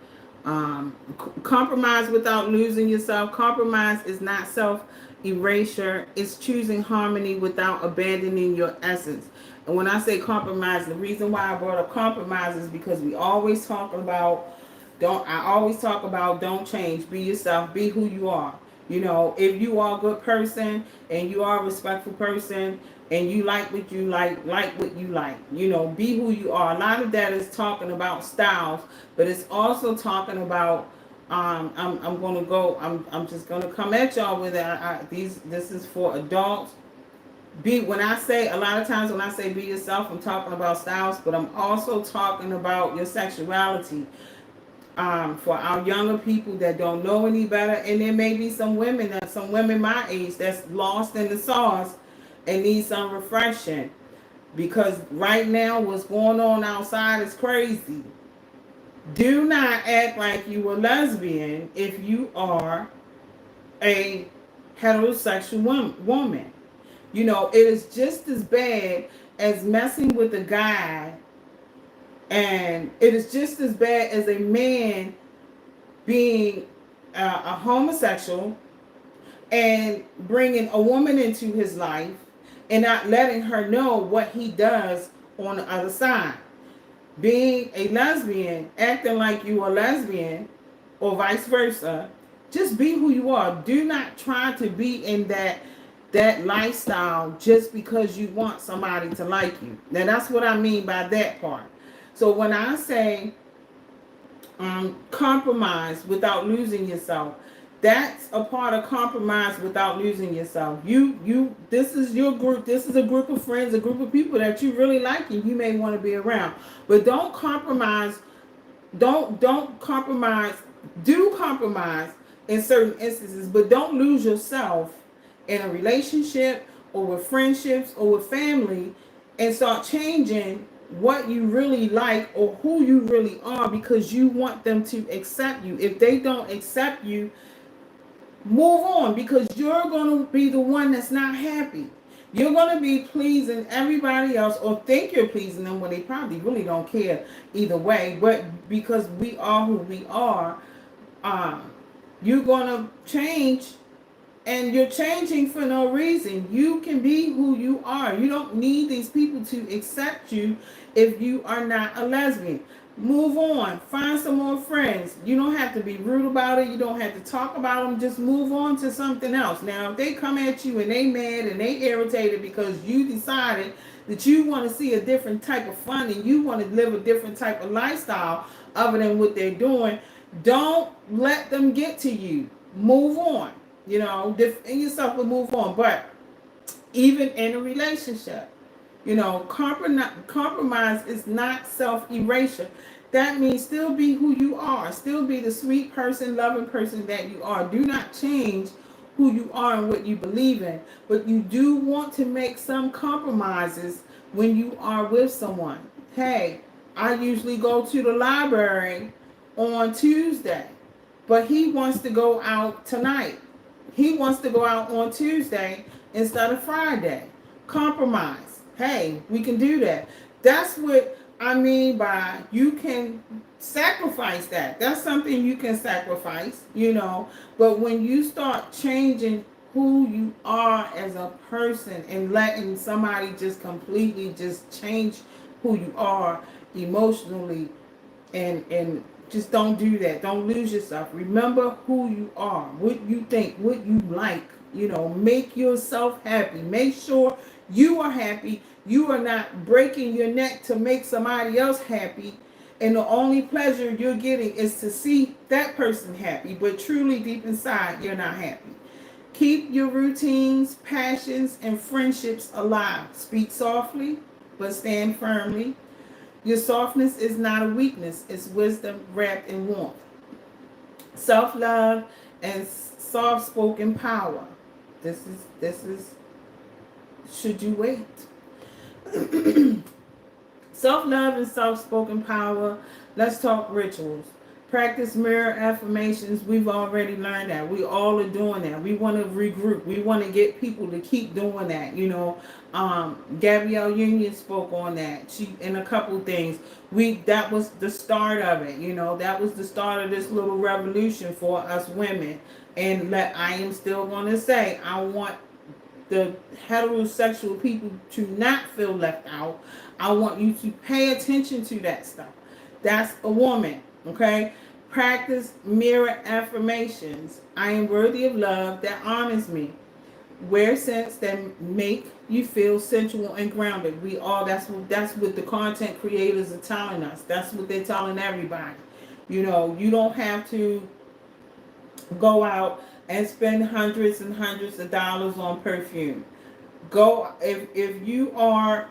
Compromise without losing yourself. Compromise is not self-erasure. It's choosing harmony without abandoning your essence. And when I say compromise, the reason why I brought up compromise is because we always talk about, don't change, be yourself, be who you are. If you are a good person and you are a respectful person and you like what you like what you like, be who you are. A lot of that is talking about styles, but it's also talking about, I'm just gonna come at y'all with it. This is for adults. When I say, a lot of times when I say be yourself, I'm talking about styles, but I'm also talking about your sexuality. For our younger people that don't know any better, and there may be some women my age that's lost in the sauce and need some refreshing, because right now what's going on outside is crazy. Do not act like you a lesbian if you are a heterosexual woman. It is just as bad as messing with a guy, and it is just as bad as a man being a homosexual and bringing a woman into his life and not letting her know what he does on the other side. Being a lesbian, acting like you are lesbian, or vice versa. Just be who you are. Do not try to be in that lifestyle just because you want somebody to like you. Now that's what I mean by that part. So when I say compromise without losing yourself, that's a part of compromise without losing yourself. This is your group. This is a group of friends, a group of people that you really like and you may want to be around. But don't compromise. Don't compromise. Do compromise in certain instances, but don't lose yourself in a relationship or with friendships or with family and start changing what you really like or who you really are because you want them to accept you. If they don't accept you, move on, because you're going to be the one that's not happy. You're going to be pleasing everybody else or think you're pleasing them when they probably really don't care either way. But because we are who we are, you're going to change, and you're changing for no reason. You can be who you are. You don't need these people to accept you if you are not a lesbian. Move on. Find some more friends. You don't have to be rude about it. You don't have to talk about them. Just move on to something else. Now, if they come at you and they mad and they irritated because you decided that you want to see a different type of fun and you want to live a different type of lifestyle other than what they're doing, don't let them get to you. Move on. Defend yourself and move on. But even in a relationship, compromise is not self-erasure. That means still be who you are. Still be the sweet person, loving person that you are. Do not change who you are and what you believe in. But you do want to make some compromises when you are with someone. Hey, I usually go to the library on Tuesday, but he wants to go out tonight. He wants to go out on Tuesday instead of Friday. Compromise. Hey, we can do that. That's what I mean by you can sacrifice that. That's something you can sacrifice, But when you start changing who you are as a person and letting somebody just completely just change who you are emotionally and just don't do that. Don't lose yourself. Remember who you are, what you think, what you like. Make yourself happy. Make sure you are happy. You are not breaking your neck to make somebody else happy. And the only pleasure you're getting is to see that person happy. But truly deep inside, you're not happy. Keep your routines, passions, and friendships alive. Speak softly, but stand firmly. Your softness is not a weakness. It's wisdom wrapped in warmth. Self-love and soft-spoken power. This is should you wait? Self-love and soft-spoken power. Let's talk rituals. Practice mirror affirmations. We've already learned that. We all are doing that. We want to regroup. We want to get people to keep doing that. Gabrielle Union spoke on that. She in a couple things. That was the start of it. That was the start of this little revolution for us women. And I am still going to say, I want the heterosexual people to not feel left out. I want you to pay attention to that stuff. That's a woman, okay? Practice mirror affirmations. I am worthy of love that honors me. Wear scents that make you feel sensual and grounded. That's what the content creators are telling us. That's what they're telling everybody. You don't have to go out and spend hundreds and hundreds of dollars on perfume. Go if you are,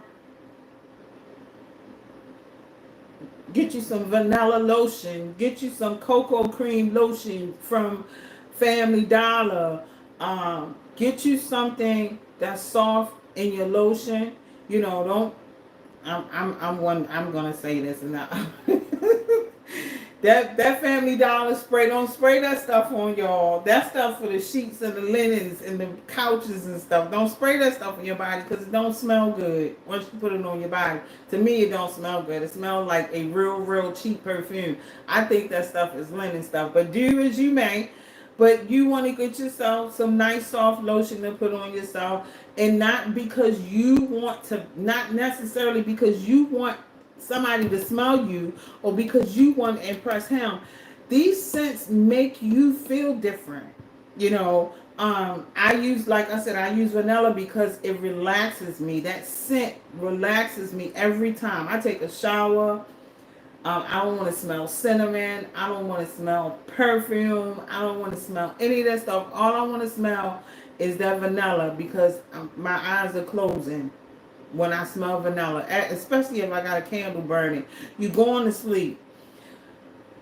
get you some vanilla lotion, get you some cocoa cream lotion from Family Dollar. Get you something that's soft in your lotion. Don't. I'm gonna say this now. That Family Dollar spray, don't spray that stuff on y'all. That stuff for the sheets and the linens and the couches and stuff. Don't spray that stuff on your body because it don't smell good once you put it on your body. To me, it don't smell good. It smells like a real cheap perfume. I think that stuff is linen stuff. But do as you may. But you want to get yourself some nice soft lotion to put on yourself, and not because you want to, not necessarily because you want somebody to smell you or because you want to impress him. These scents make you feel different. You know, I use, like I said, I use vanilla because it relaxes me. That scent relaxes me every time I take a shower. I don't want to smell cinnamon. I don't want to smell perfume. I don't want to smell any of that stuff. All I want to smell is that vanilla because my eyes are closing when I smell vanilla, especially if I got a candle burning. You going to sleep.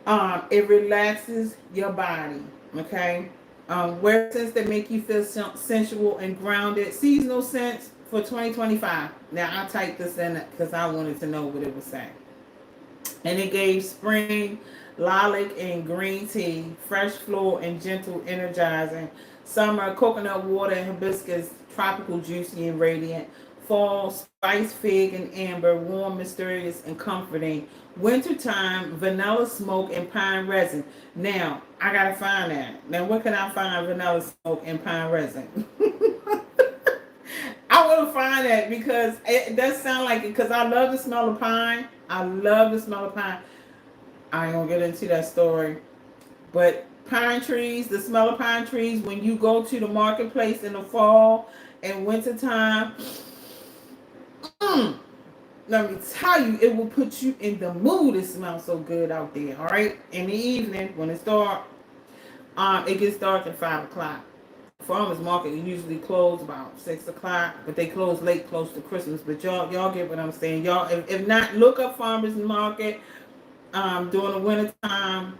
It relaxes your body. Okay. Wear scents that make you feel sensual and grounded. Seasonal scents for 2025. Now I typed this in because I wanted to know what it was saying. And it gave spring, lilac and green tea, fresh floral and gentle, energizing. Summer, coconut water and hibiscus, tropical, juicy and radiant. Fall, spice, fig and amber, warm, mysterious and comforting. Wintertime, vanilla smoke and pine resin. Now, I gotta find that. Now, where can I find vanilla smoke and pine resin? I want to find that because it does sound like it. Because I love the smell of pine. I love the smell of pine. I ain't gonna get into that story, but pine trees, the smell of pine trees when you go to the marketplace in the fall and winter time. Mm, let me tell you, it will put you in the mood. It smells so good out there. All right, in the evening when it's dark, it gets dark at 5 o'clock. Farmers market usually close about 6 o'clock, but they close late, close to Christmas. But y'all get what I'm saying. Y'all, if not, look up farmers market during the winter time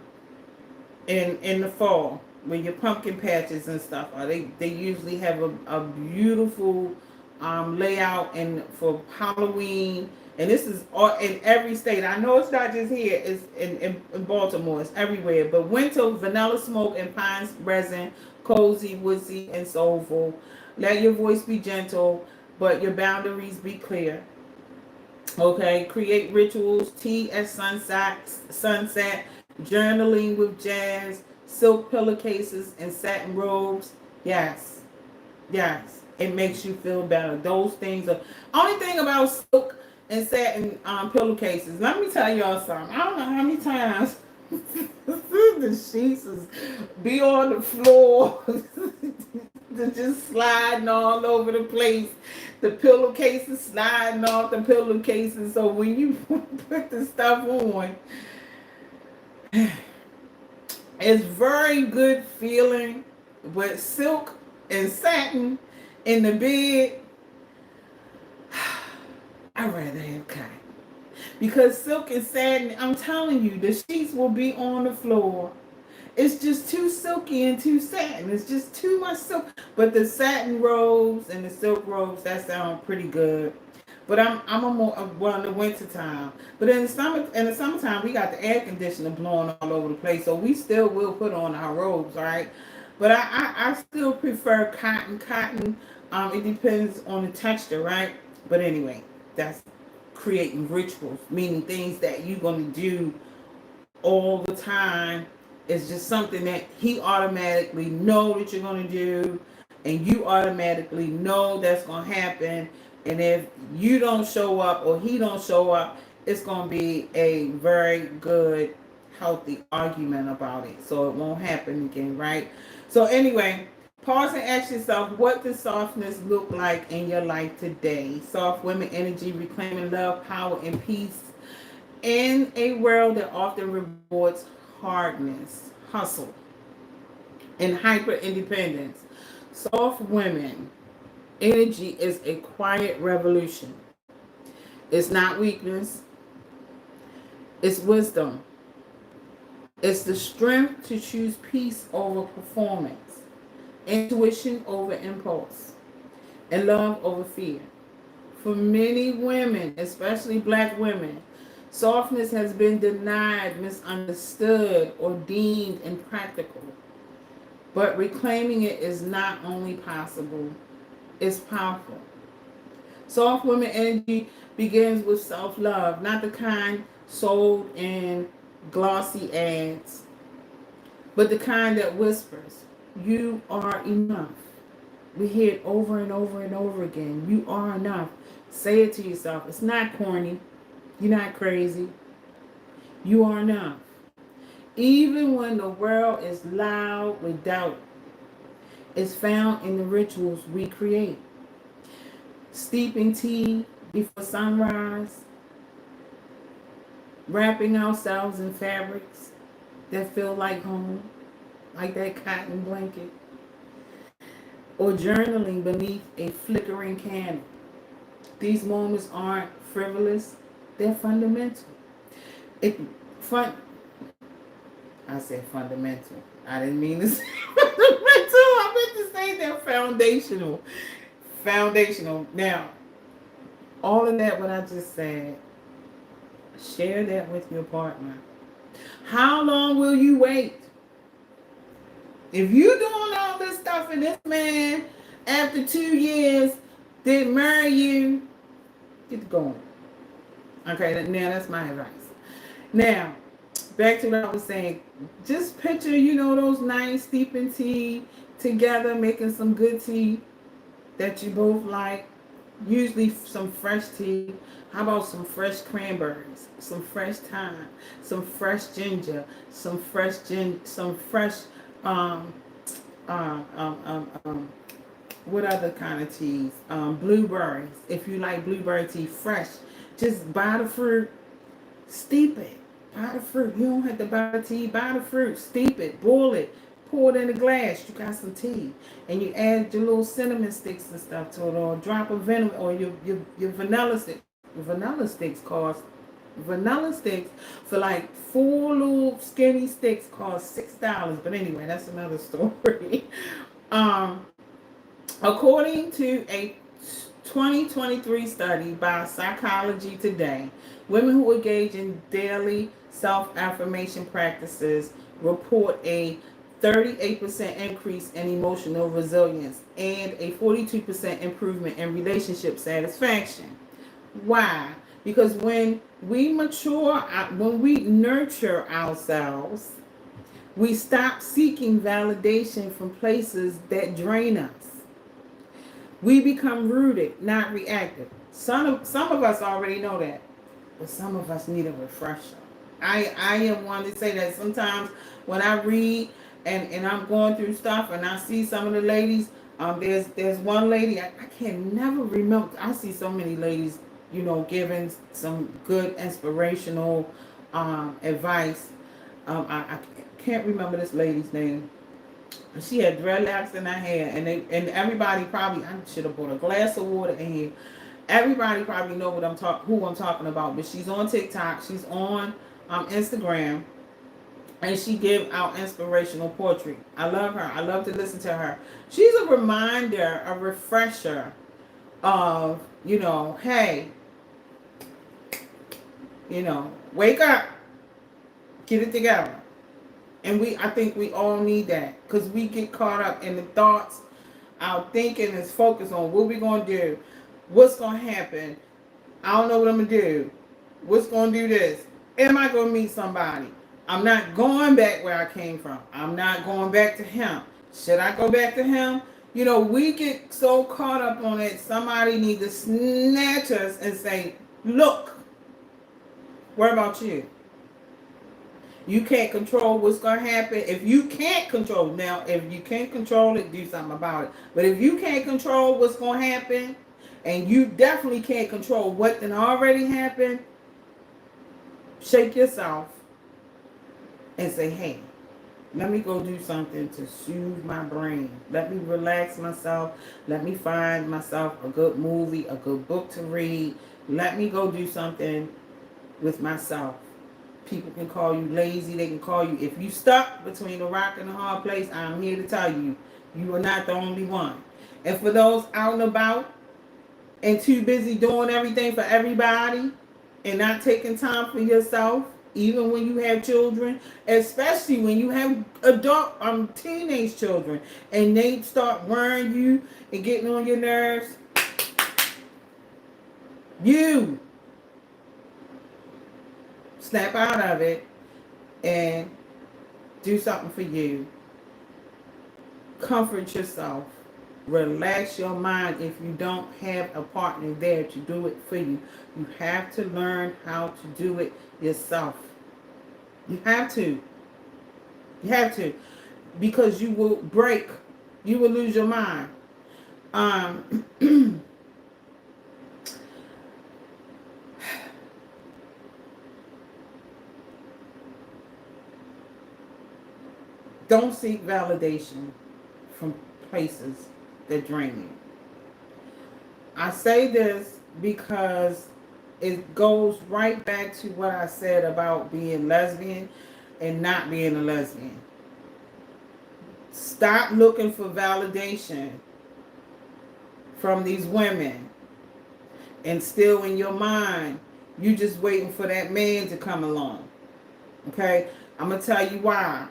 in the fall when your pumpkin patches and stuff are. They usually have a beautiful layout and for Halloween. And this is all in every state. I know it's not just here. It's in Baltimore. It's everywhere. But winter, vanilla smoke and pine resin, cozy, woodsy, and soulful. Let your voice be gentle, but your boundaries be clear. Okay, create rituals, tea at sunset, journaling with jazz, silk pillowcases, and satin robes. Yes, yes, it makes you feel better. Those things are only thing about silk and satin pillowcases. Let me tell y'all something. I don't know how many times the sheets is be on the floor, they're just sliding all over the place. The pillowcases sliding off the pillowcases. So when you put the stuff on, it's very good feeling. But silk and satin in the bed, I'd rather have cotton. Because silk and satin, I'm telling you, the sheets will be on the floor. It's just too silky and too satin. It's just too much silk. But the satin robes and the silk robes, that sound pretty good. But I'm a more well in the winter time. But in the summertime, we got the air conditioner blowing all over the place, so we still will put on our robes, right? But I still prefer cotton. Cotton, it depends on the texture, right? But anyway, that's creating rituals, meaning things that you're gonna do all the time. It's just something that he automatically know that you're going to do, and you automatically know that's going to happen. And if you don't show up or he don't show up, it's going to be a very good, healthy argument about it. So it won't happen again, right? So anyway, pause and ask yourself, what does softness look like in your life today? Soft women energy, reclaiming love, power, and peace in a world that often rewards hardness, hustle, and hyper independence. Soft women energy is a quiet revolution. It's not weakness, it's wisdom. It's the strength to choose peace over performance, intuition over impulse, and love over fear. For many women, especially black women, Softness has been denied, misunderstood, or deemed impractical. But reclaiming it is not only possible, it's powerful. Soft women energy begins with self love, not the kind sold in glossy ads, but the kind that whispers, "You are enough." We hear it over and over and over again. You are enough. Say it to yourself. It's not corny. You're not crazy. You are enough. Even when the world is loud with doubt, it's found in the rituals we create. Steeping tea before sunrise, wrapping ourselves in fabrics that feel like home, like that cotton blanket, or journaling beneath a flickering candle. These moments aren't frivolous, they're fundamental. It fun I said fundamental. I didn't mean to say fundamental. I meant to say they're foundational. Foundational. Now, all of that what I just said, share that with your partner. How long will you wait? If you doing all this stuff and this man after 2 years didn't marry you, get going. Okay, now that's my advice. Now, back to what I was saying. Just picture, those nice steeping tea together, making some good tea that you both like. Usually some fresh tea. How about some fresh cranberries, some fresh thyme, some fresh ginger, some fresh um, what other kind of teas? Blueberries. If you like blueberry tea, fresh. Just buy the fruit, steep it. Buy the fruit. You don't have to buy the tea. Buy the fruit, steep it, boil it, pour it in a glass. You got some tea, and you add your little cinnamon sticks and stuff to it, or a drop of venom, or your vanilla stick. Vanilla sticks for like 4 little skinny sticks cost $6. But anyway, that's another story. um, According to a 2023 study by Psychology Today, women who engage in daily self-affirmation practices report a 38% increase in emotional resilience and a 42% improvement in relationship satisfaction. Why? Because when we mature, when we nurture ourselves, we stop seeking validation from places that drain us. We become rooted, not reactive. Some of us already know that, but some of us need a refresher. I am one to say that sometimes when I read and I'm going through stuff and I see some of the ladies, there's one lady I can never remember. I see so many ladies, giving some good inspirational advice. I can't remember this lady's name. She had dreadlocks in her hair, and everybody probably, I should have bought a glass of water in here. Everybody probably know who I'm talking about. But she's on TikTok, she's on Instagram, and she give out inspirational poetry. I love her. I love to listen to her. She's a reminder, a refresher of, hey, wake up, get it together. And I think we all need that, because we get caught up in the thoughts. Our thinking is focused on what we're going to do, what's going to happen. I don't know what I'm going to do. What's going to do this? Am I going to meet somebody? I'm not going back where I came from. I'm not going back to him. Should I go back to him? We get so caught up on it. Somebody needs to snatch us and say, look, what about you? You can't control what's going to happen. If you can't control, now, if you can't control it, do something about it. But if you can't control what's going to happen, and you definitely can't control what done already happened, shake yourself and say, hey, let me go do something to soothe my brain. Let me relax myself. Let me find myself a good movie, a good book to read. Let me go do something with myself. People can call you lazy. They can call you, if you stuck between a rock and a hard place, I'm here to tell you, you are not the only one. And for those out and about and too busy doing everything for everybody, and not taking time for yourself, even when you have children, especially when you have adult teenage children and they start worrying you and getting on your nerves, you snap out of it and do something for you. Comfort yourself. Relax your mind. If you don't have a partner there to do it for you, you have to learn how to do it yourself. You have to. You have to. Because you will break. You will lose your mind. Don't seek validation from places that drain you. I say this because it goes right back to what I said about being lesbian and not being a lesbian. Stop looking for validation from these women, and still in your mind, you just waiting for that man to come along. Okay? I'm going to tell you why.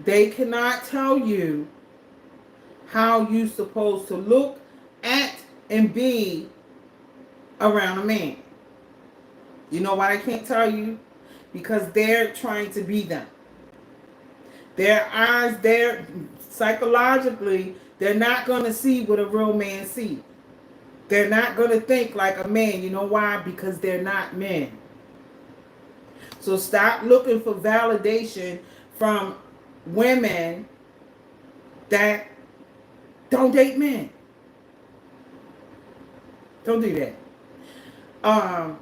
They cannot tell you how you supposed to look, act, and be around a man. You know why they can't tell you? Because they're trying to be them. Their eyes, they're psychologically, they're not going to see what a real man sees. They're not going to think like a man. You know why? Because they're not men. So stop looking for validation from women that don't date men. Don't do that.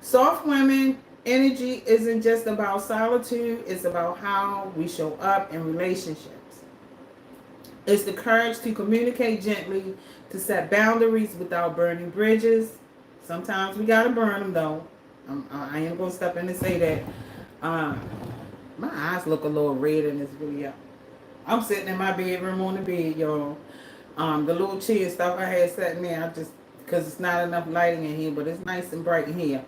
Soft women energy isn't just about solitude. It's about how we show up in relationships. It's the courage to communicate gently, to set boundaries without burning bridges. Sometimes we gotta burn them though. I ain't gonna step in and say that. My eyes look a little red in this video. I'm sitting in my bedroom on the bed, y'all. The little chair stuff I had sitting there, I just, because it's not enough lighting in here, but it's nice and bright in here.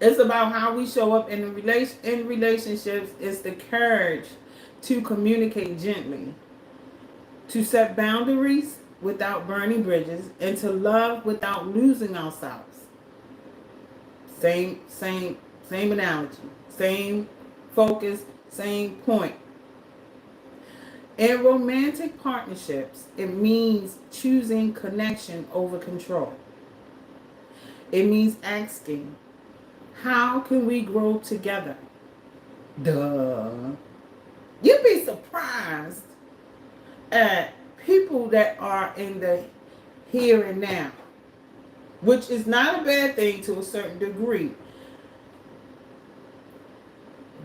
It's about how we show up in relationships. It's the courage to communicate gently, to set boundaries without burning bridges, and to love without losing ourselves. Same analogy, same focus, same point. In romantic partnerships, it means choosing connection over control. It means asking, how can we grow together? Duh. You'd be surprised at people that are in the here and now, which is not a bad thing to a certain degree.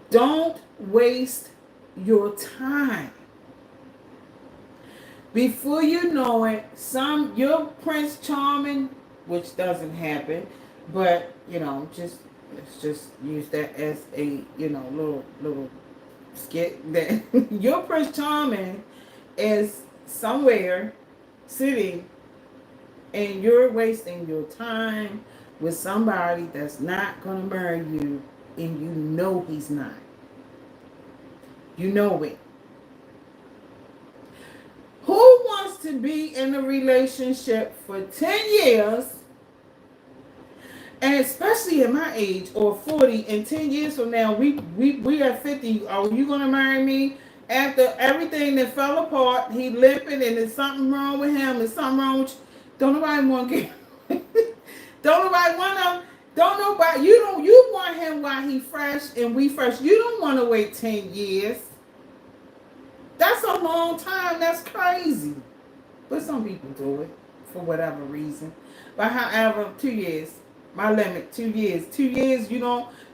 Don't waste your time. Before you know it, your Prince Charming, which doesn't happen, but let's just use that as a little skit that your Prince Charming is somewhere sitting and you're wasting your time with somebody that's not gonna marry you, and you know he's not. You know it. Who wants to be in a relationship for 10 years, and especially at my age, or 40, and 10 years from now, we are 50. Are you going to marry me? After everything that fell apart, he limping, and there's something wrong with him, there's something wrong with you. Don't nobody want to get don't nobody want to, don't nobody, you want him while he fresh and we fresh. You don't want to wait 10 years. That's a long time. That's crazy. But some people do it for whatever reason. But however, 2 years. My limit, 2 years. 2 years,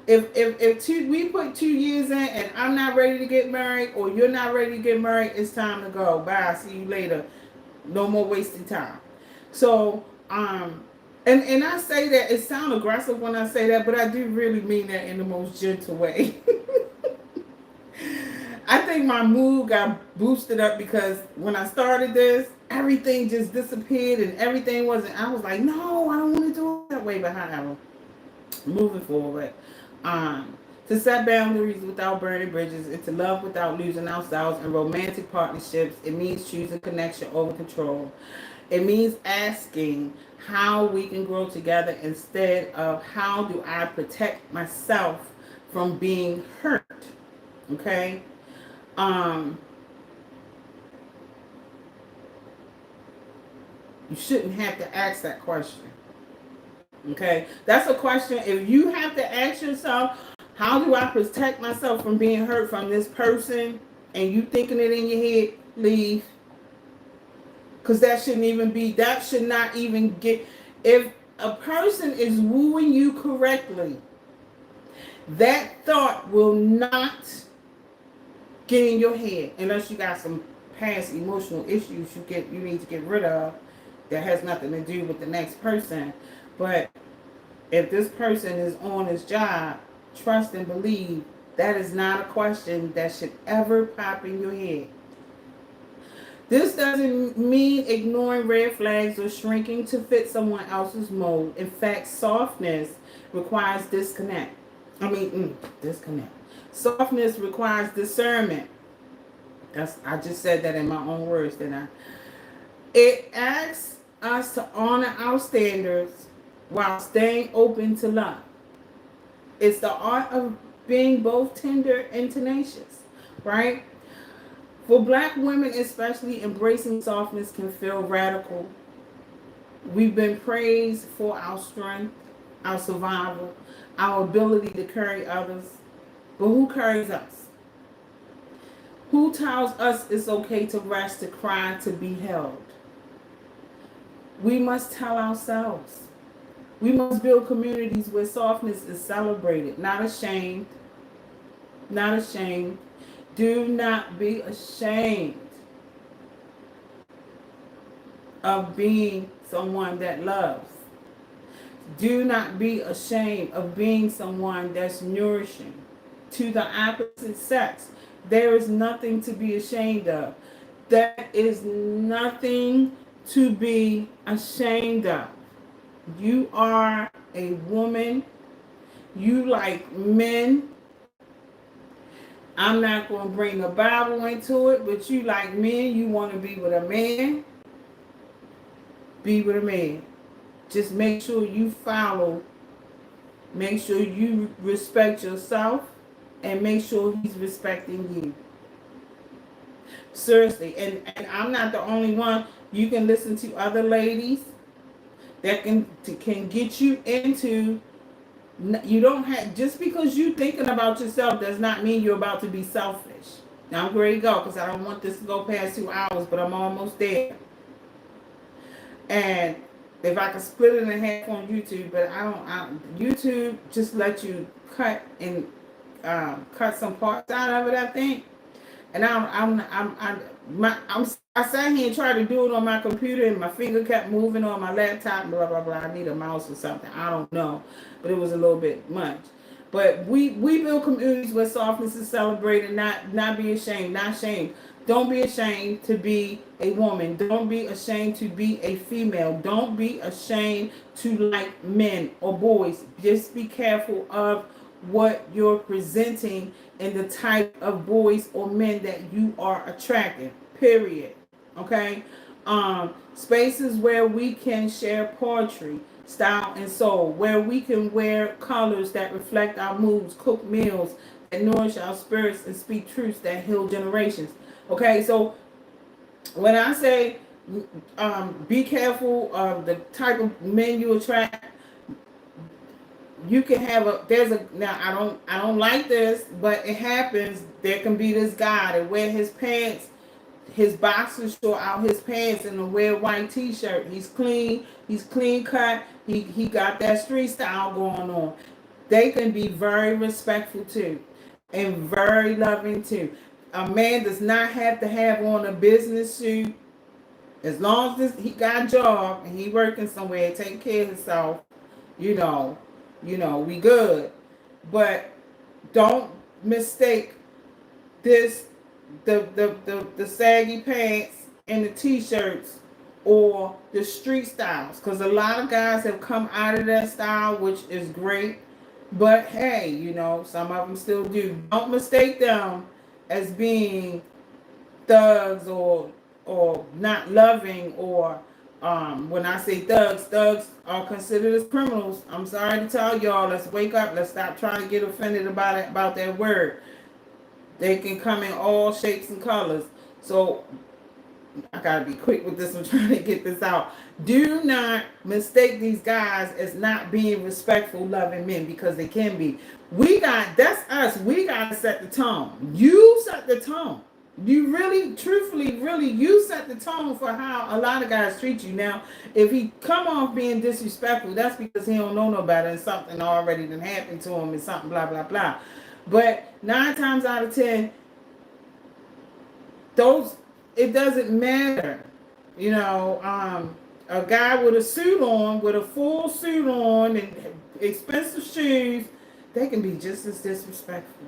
if we put 2 years in and I'm not ready to get married, or you're not ready to get married, it's time to go. Bye. See you later. No more wasting time. So, and I say that, it sounds aggressive when I say that, but I do really mean that in the most gentle way. I think my mood got boosted up because when I started this, everything just disappeared and everything wasn't. I was like, no, I don't want to do it that way. But however, moving forward, um, to set boundaries without burning bridges, and to love without losing ourselves in romantic partnerships, it means choosing connection over control. It means asking how we can grow together instead of how do I protect myself from being hurt. Okay. Um, you shouldn't have to ask that question. Okay, that's a question. If you have to ask yourself, how do I protect myself from being hurt from this person, and you thinking it in your head, leave, because that shouldn't even be. That should not even get. If a person is wooing you correctly, that thought will not get in your head unless you got some past emotional issues you need to get rid of that has nothing to do with the next person. But if this person is on his job, trust and believe that is not a question that should ever pop in your head. This doesn't mean ignoring red flags or shrinking to fit someone else's mold. In fact, softness requires disconnect. Disconnect. Softness requires discernment. I just said that in my own words, didn't I? It asks us to honor our standards while staying open to love. It's the art of being both tender and tenacious, right? For black women, especially, embracing softness can feel radical. We've been praised for our strength, our survival, our ability to carry others. But who carries us? Who tells us it's okay to rest, to cry, to be held? We must tell ourselves. We must build communities where softness is celebrated, not ashamed. Not ashamed. Do not be ashamed of being someone that loves. Do not be ashamed of being someone that's nourishing to the opposite sex. There is nothing to be ashamed of. There is nothing to be ashamed of. You are a woman. You like men. I'm not going to bring the Bible into it, but you like men. You want to be with a man. Be with a man. Just make sure you follow. Make sure you respect yourself. And make sure he's respecting you. Seriously. And I'm not the only one. You can listen to other ladies that can get you into. You don't have, just because you thinking about yourself does not mean you're about to be selfish. Now I'm ready to go because I don't want this to go past 2 hours, but I'm almost there. And if I could split it in half on YouTube, but YouTube just let you cut and cut some parts out of it, I think. And I sat here and tried to do it on my computer, and my finger kept moving on my laptop. Blah blah blah. I need a mouse or something. I don't know, but it was a little bit much. But we build communities where softness is celebrated, not be ashamed, not shame. Don't be ashamed to be a woman. Don't be ashamed to be a female. Don't be ashamed to like men or boys. Just be careful of what you're presenting and the type of boys or men that you are attracting. Period. Okay? Spaces where we can share poetry, style, and soul, where we can wear colors that reflect our moods, cook meals that nourish our spirits, and speak truths that heal generations. Okay, so when I say be careful of the type of men you attract, you can have now I don't like this, but it happens. There can be this guy that wear his pants, his boxers show out his pants, and a wear white t-shirt. He's clean cut, he got that street style going on. They can be very respectful too, and very loving too. A man does not have to have on a business suit. As long as he got a job and he working somewhere, taking care of himself, you know, we good. But don't mistake this the saggy pants and the t-shirts, or the street styles, because a lot of guys have come out of that style, which is great. But hey, some of them still do. Don't mistake them as being thugs, or not loving, or when I say thugs are considered as criminals. I'm sorry to tell y'all, let's wake up. Let's stop trying to get offended about that word. They can come in all shapes and colors. So I gotta be quick with this. I'm trying to get this out. Do not mistake these guys as not being respectful, loving men, because they can be. That's us. We gotta set the tone. You set the tone. You really, truthfully, really, you set the tone for how a lot of guys treat you. Now, if he come off being disrespectful, that's because he don't know no better and something already done happened to him and something blah blah blah. But 9 times out of 10, those it doesn't matter. A guy with a suit on, with a full suit on and expensive shoes, they can be just as disrespectful.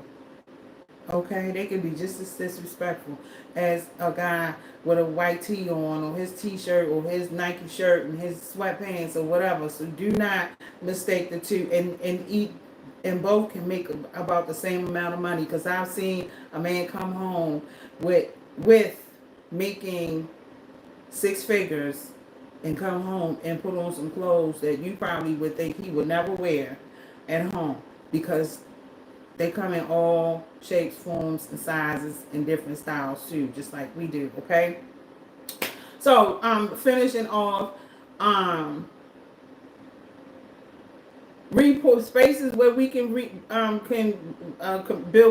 Okay, they can be just as disrespectful as a guy with a white tee on, or his t-shirt, or his Nike shirt and his sweatpants or whatever. So do not mistake the two, and both can make about the same amount of money. Because I've seen a man come home with making 6 figures and come home and put on some clothes that you probably would think he would never wear at home, because they come in all shapes, forms, and sizes, and different styles too, just like we do. Okay. So finishing off, report spaces where we can build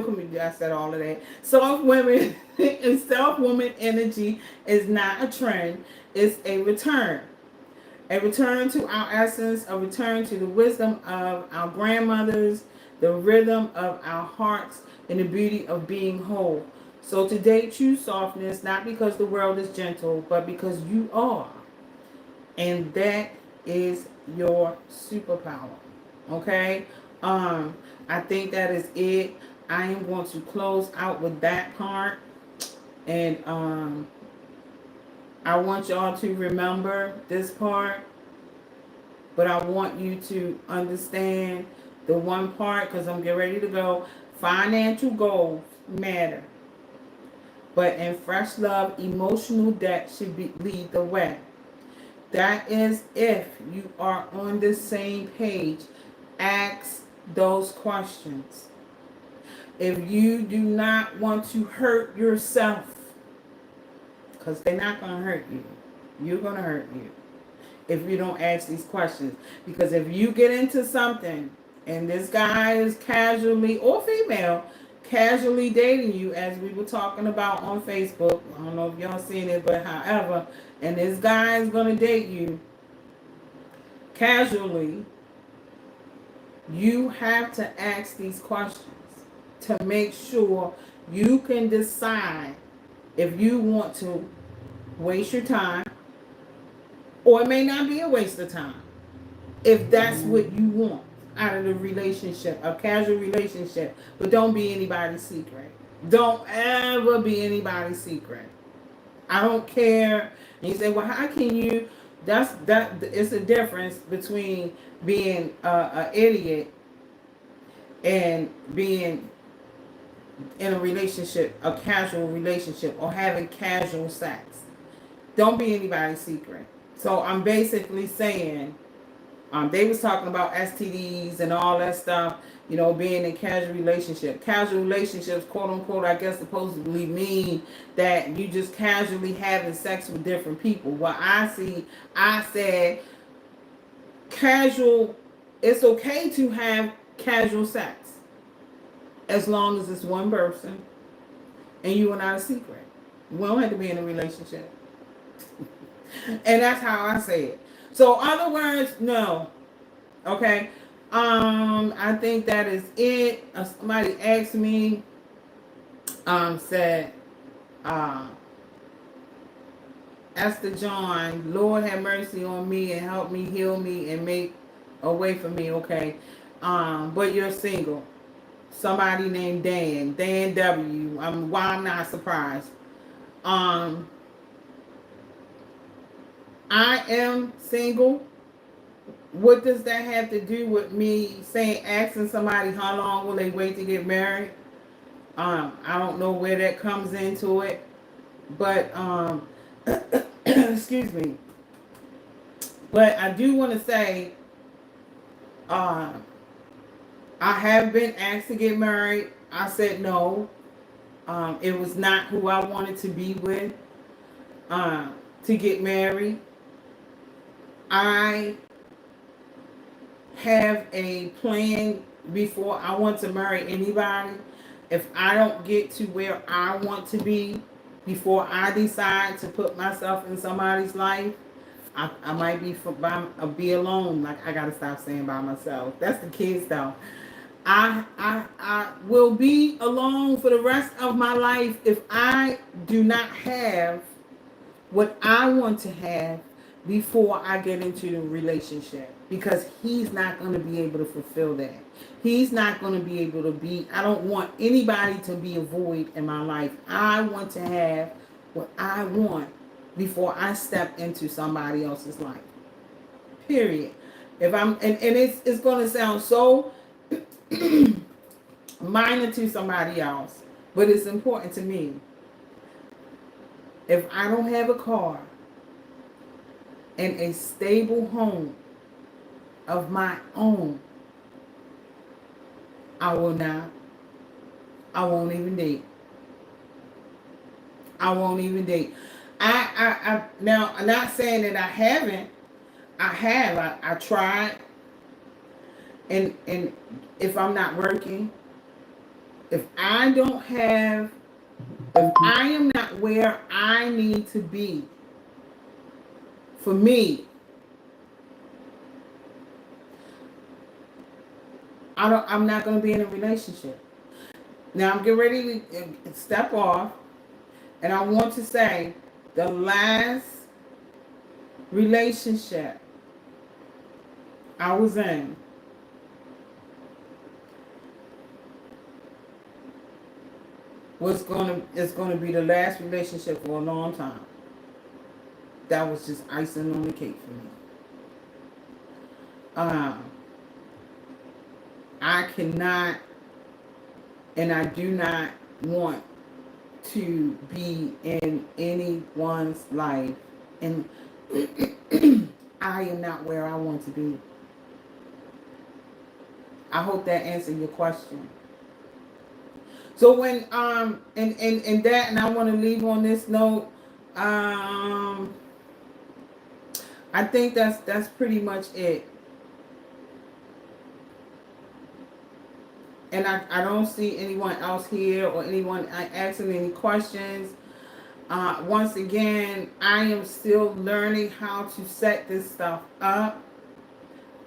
community. I said all of that. Soft women and self woman energy is not a trend. It's a return. A return to our essence, a return to the wisdom of our grandmothers, the rhythm of our hearts, and the beauty of being whole. So today, choose softness, not because the world is gentle, but because you are. And that is your superpower. Okay? I think that is it. I am going to close out with that part. And I want y'all to remember this part, but I want you to understand the one part, because I'm getting ready to go. Financial goals matter, but in fresh love, emotional debt should lead the way. That is if you are on the same page. Ask those questions. If you do not want to hurt yourself, because they're not going to hurt you. You're going to hurt you if you don't ask these questions. Because if you get into something and this guy is casually, or female, casually dating you, as we were talking about on Facebook, I don't know if y'all seen it, but however, and this guy is going to date you casually, you have to ask these questions to make sure you can decide if you want to waste your time, or it may not be a waste of time, if that's what you want out of the relationship, a casual relationship. But don't be anybody's secret. Don't ever be anybody's secret. I don't care. And you say, well, how can you? It's a difference between being an idiot and being in a relationship, a casual relationship, or having casual sex. Don't be anybody's secret. So I'm basically saying, they was talking about STDs and all that stuff, being in casual relationship. Casual relationships, quote unquote, I guess supposedly mean that you just casually having sex with different people. What I said casual, it's okay to have casual sex as long as it's one person and you are not a secret. We don't have to be in a relationship. And that's how I say it. So other words, no. Okay. I think that is it. Somebody asked me, said, Esther John, Lord have mercy on me and help me, heal me, and make a way for me. Okay. But you're single. somebody named Dan W. Why I'm not surprised. Um, I am single. What does that have to do with me saying, asking somebody how long will they wait to get married? I don't know where that comes into it, but excuse me. But I do want to say, uh, I have been asked to get married. I said no. It was not who I wanted to be with. Uh, to get married, I have a plan before I want to marry anybody. If I don't get to where I want to be before I decide to put myself in somebody's life, I might be alone. Like, I gotta stop saying by myself. That's the kids though. I will be alone for the rest of my life if I do not have what I want to have before I get into the relationship, because he's not going to be able to fulfill that. He's not going to be able to be, I don't want anybody to be a void in my life. I want to have what I want before I step into somebody else's life. Period. If I'm and it's going to sound so minor to somebody else, but it's important to me. If I don't have a car and a stable home of my own, I will not. I won't even date. I won't even date. I now, I'm not saying that I haven't. I have. I tried. And if I'm not working, if I don't have, if I am not where I need to be, for me, I'm not going to be in a relationship. Now I'm getting ready to step off, and I want to say the last relationship I was in is gonna be the last relationship for a long time. That was just icing on the cake for me. Um, I cannot, and I do not want to be in anyone's life, and I am not where I want to be. I hope that answered your question. So when and that, and I want to leave on this note. Um, I think that's pretty much it. And I don't see anyone else here or anyone asking any questions. Once again, I am still learning how to set this stuff up.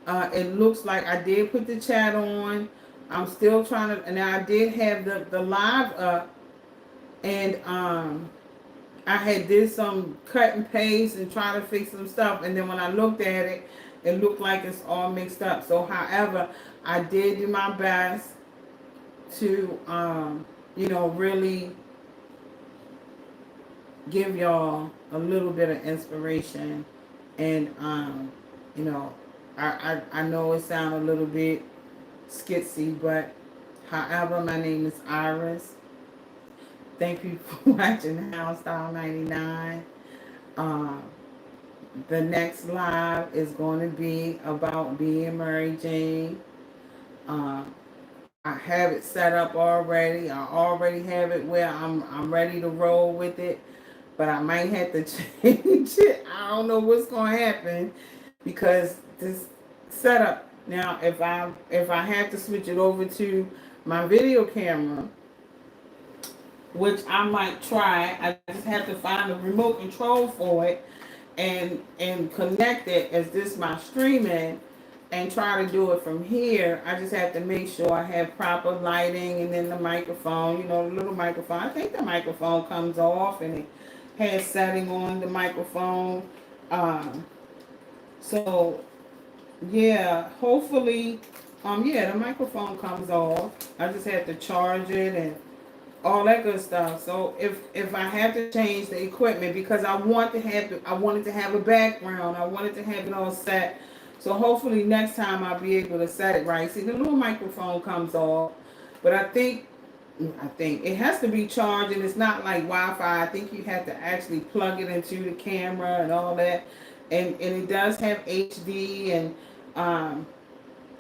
It looks like I did put the chat on. I'm still trying to, and I did have the live up, and I had did some cut and paste and trying to fix some stuff, and then when I looked at it, it looked like it's all mixed up. So, however, I did do my best to, really give y'all a little bit of inspiration, and I know it sounds a little bit skitsy, but however, my name is Iris. Thank you for watching House Style 99. The next live is going to be about being Mary Jane. I have it set up already. I already have it where I'm ready to roll with it, but I might have to change it. I don't know what's going to happen because this setup. Now, if I have to switch it over to my video camera, which I might try, I just have to find a remote control for it and connect it as this my streaming, and try to do it from here. I just have to make sure I have proper lighting, and then the microphone, the little microphone. I think the microphone comes off and it has setting on the microphone. So yeah, hopefully Yeah, the microphone comes off. I just had to charge it and all that good stuff. So if I have to change the equipment because I wanted to have a background. I wanted to have it all set. So hopefully next time I'll be able to set it right. See, the little microphone comes off, but I think it has to be charged, and it's not like Wi-Fi. I think you have to actually plug it into the camera and all that, and it does have HD and um,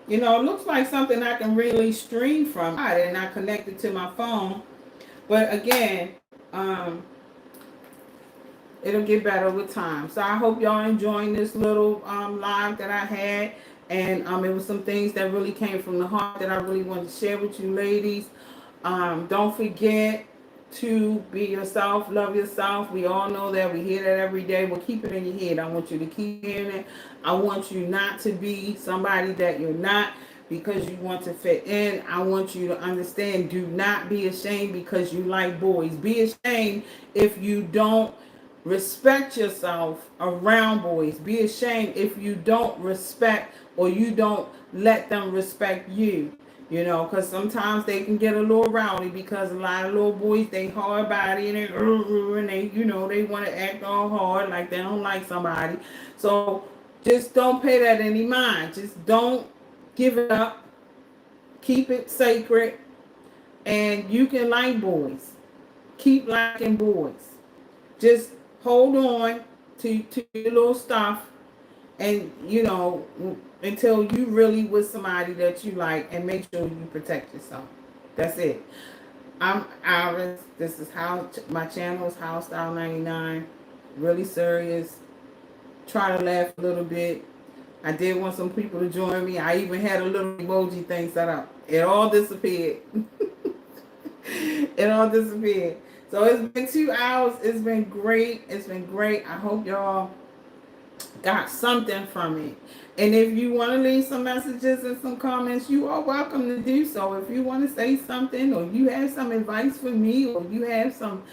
it looks like something I can really stream from, and I connect it to my phone. But again, um, it'll get better with time. So I hope y'all enjoying this little live that I had. And it was some things that really came from the heart that I really wanted to share with you ladies. Don't forget to be yourself, love yourself. We all know that. We hear that every day. Well, keep it in your head. I want you to keep hearing it. I want you not to be somebody that you're not because you want to fit in. I want you to understand, do not be ashamed because you like boys. Be ashamed if you don't respect yourself around boys. Be ashamed if you don't respect or you don't let them respect you. Because sometimes they can get a little rowdy because a lot of little boys, they hard body and they want to act all hard like they don't like somebody. So just don't pay that any mind. Just don't give it up. Keep it sacred. And you can like boys. Keep liking boys. Just hold on to your little stuff and until you really with somebody that you like, and make sure you protect yourself. That's it. I'm Iris. This is how my channel is House Style 99. Really serious. Try to laugh a little bit. I did want some people to join me. I even had a little emoji thing set up. It all disappeared. It all disappeared. So it's been 2 hours. It's been great. It's been great. I hope y'all got something from it. And if you want to leave some messages and some comments, you are welcome to do so. If you want to say something, or you have some advice for me, or you have some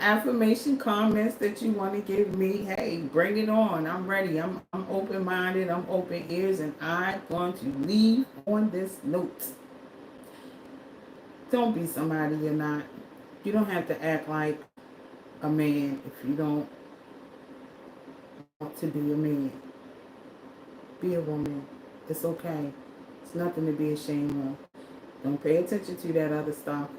affirmation comments that you want to give me, hey, bring it on. I'm ready. I'm open minded. I'm open ears, and I'm going to leave on this note. Don't be somebody you're not. You don't have to act like a man if you don't want to be a man. Be a woman. It's okay. It's nothing to be ashamed of. Don't pay attention to that other stuff.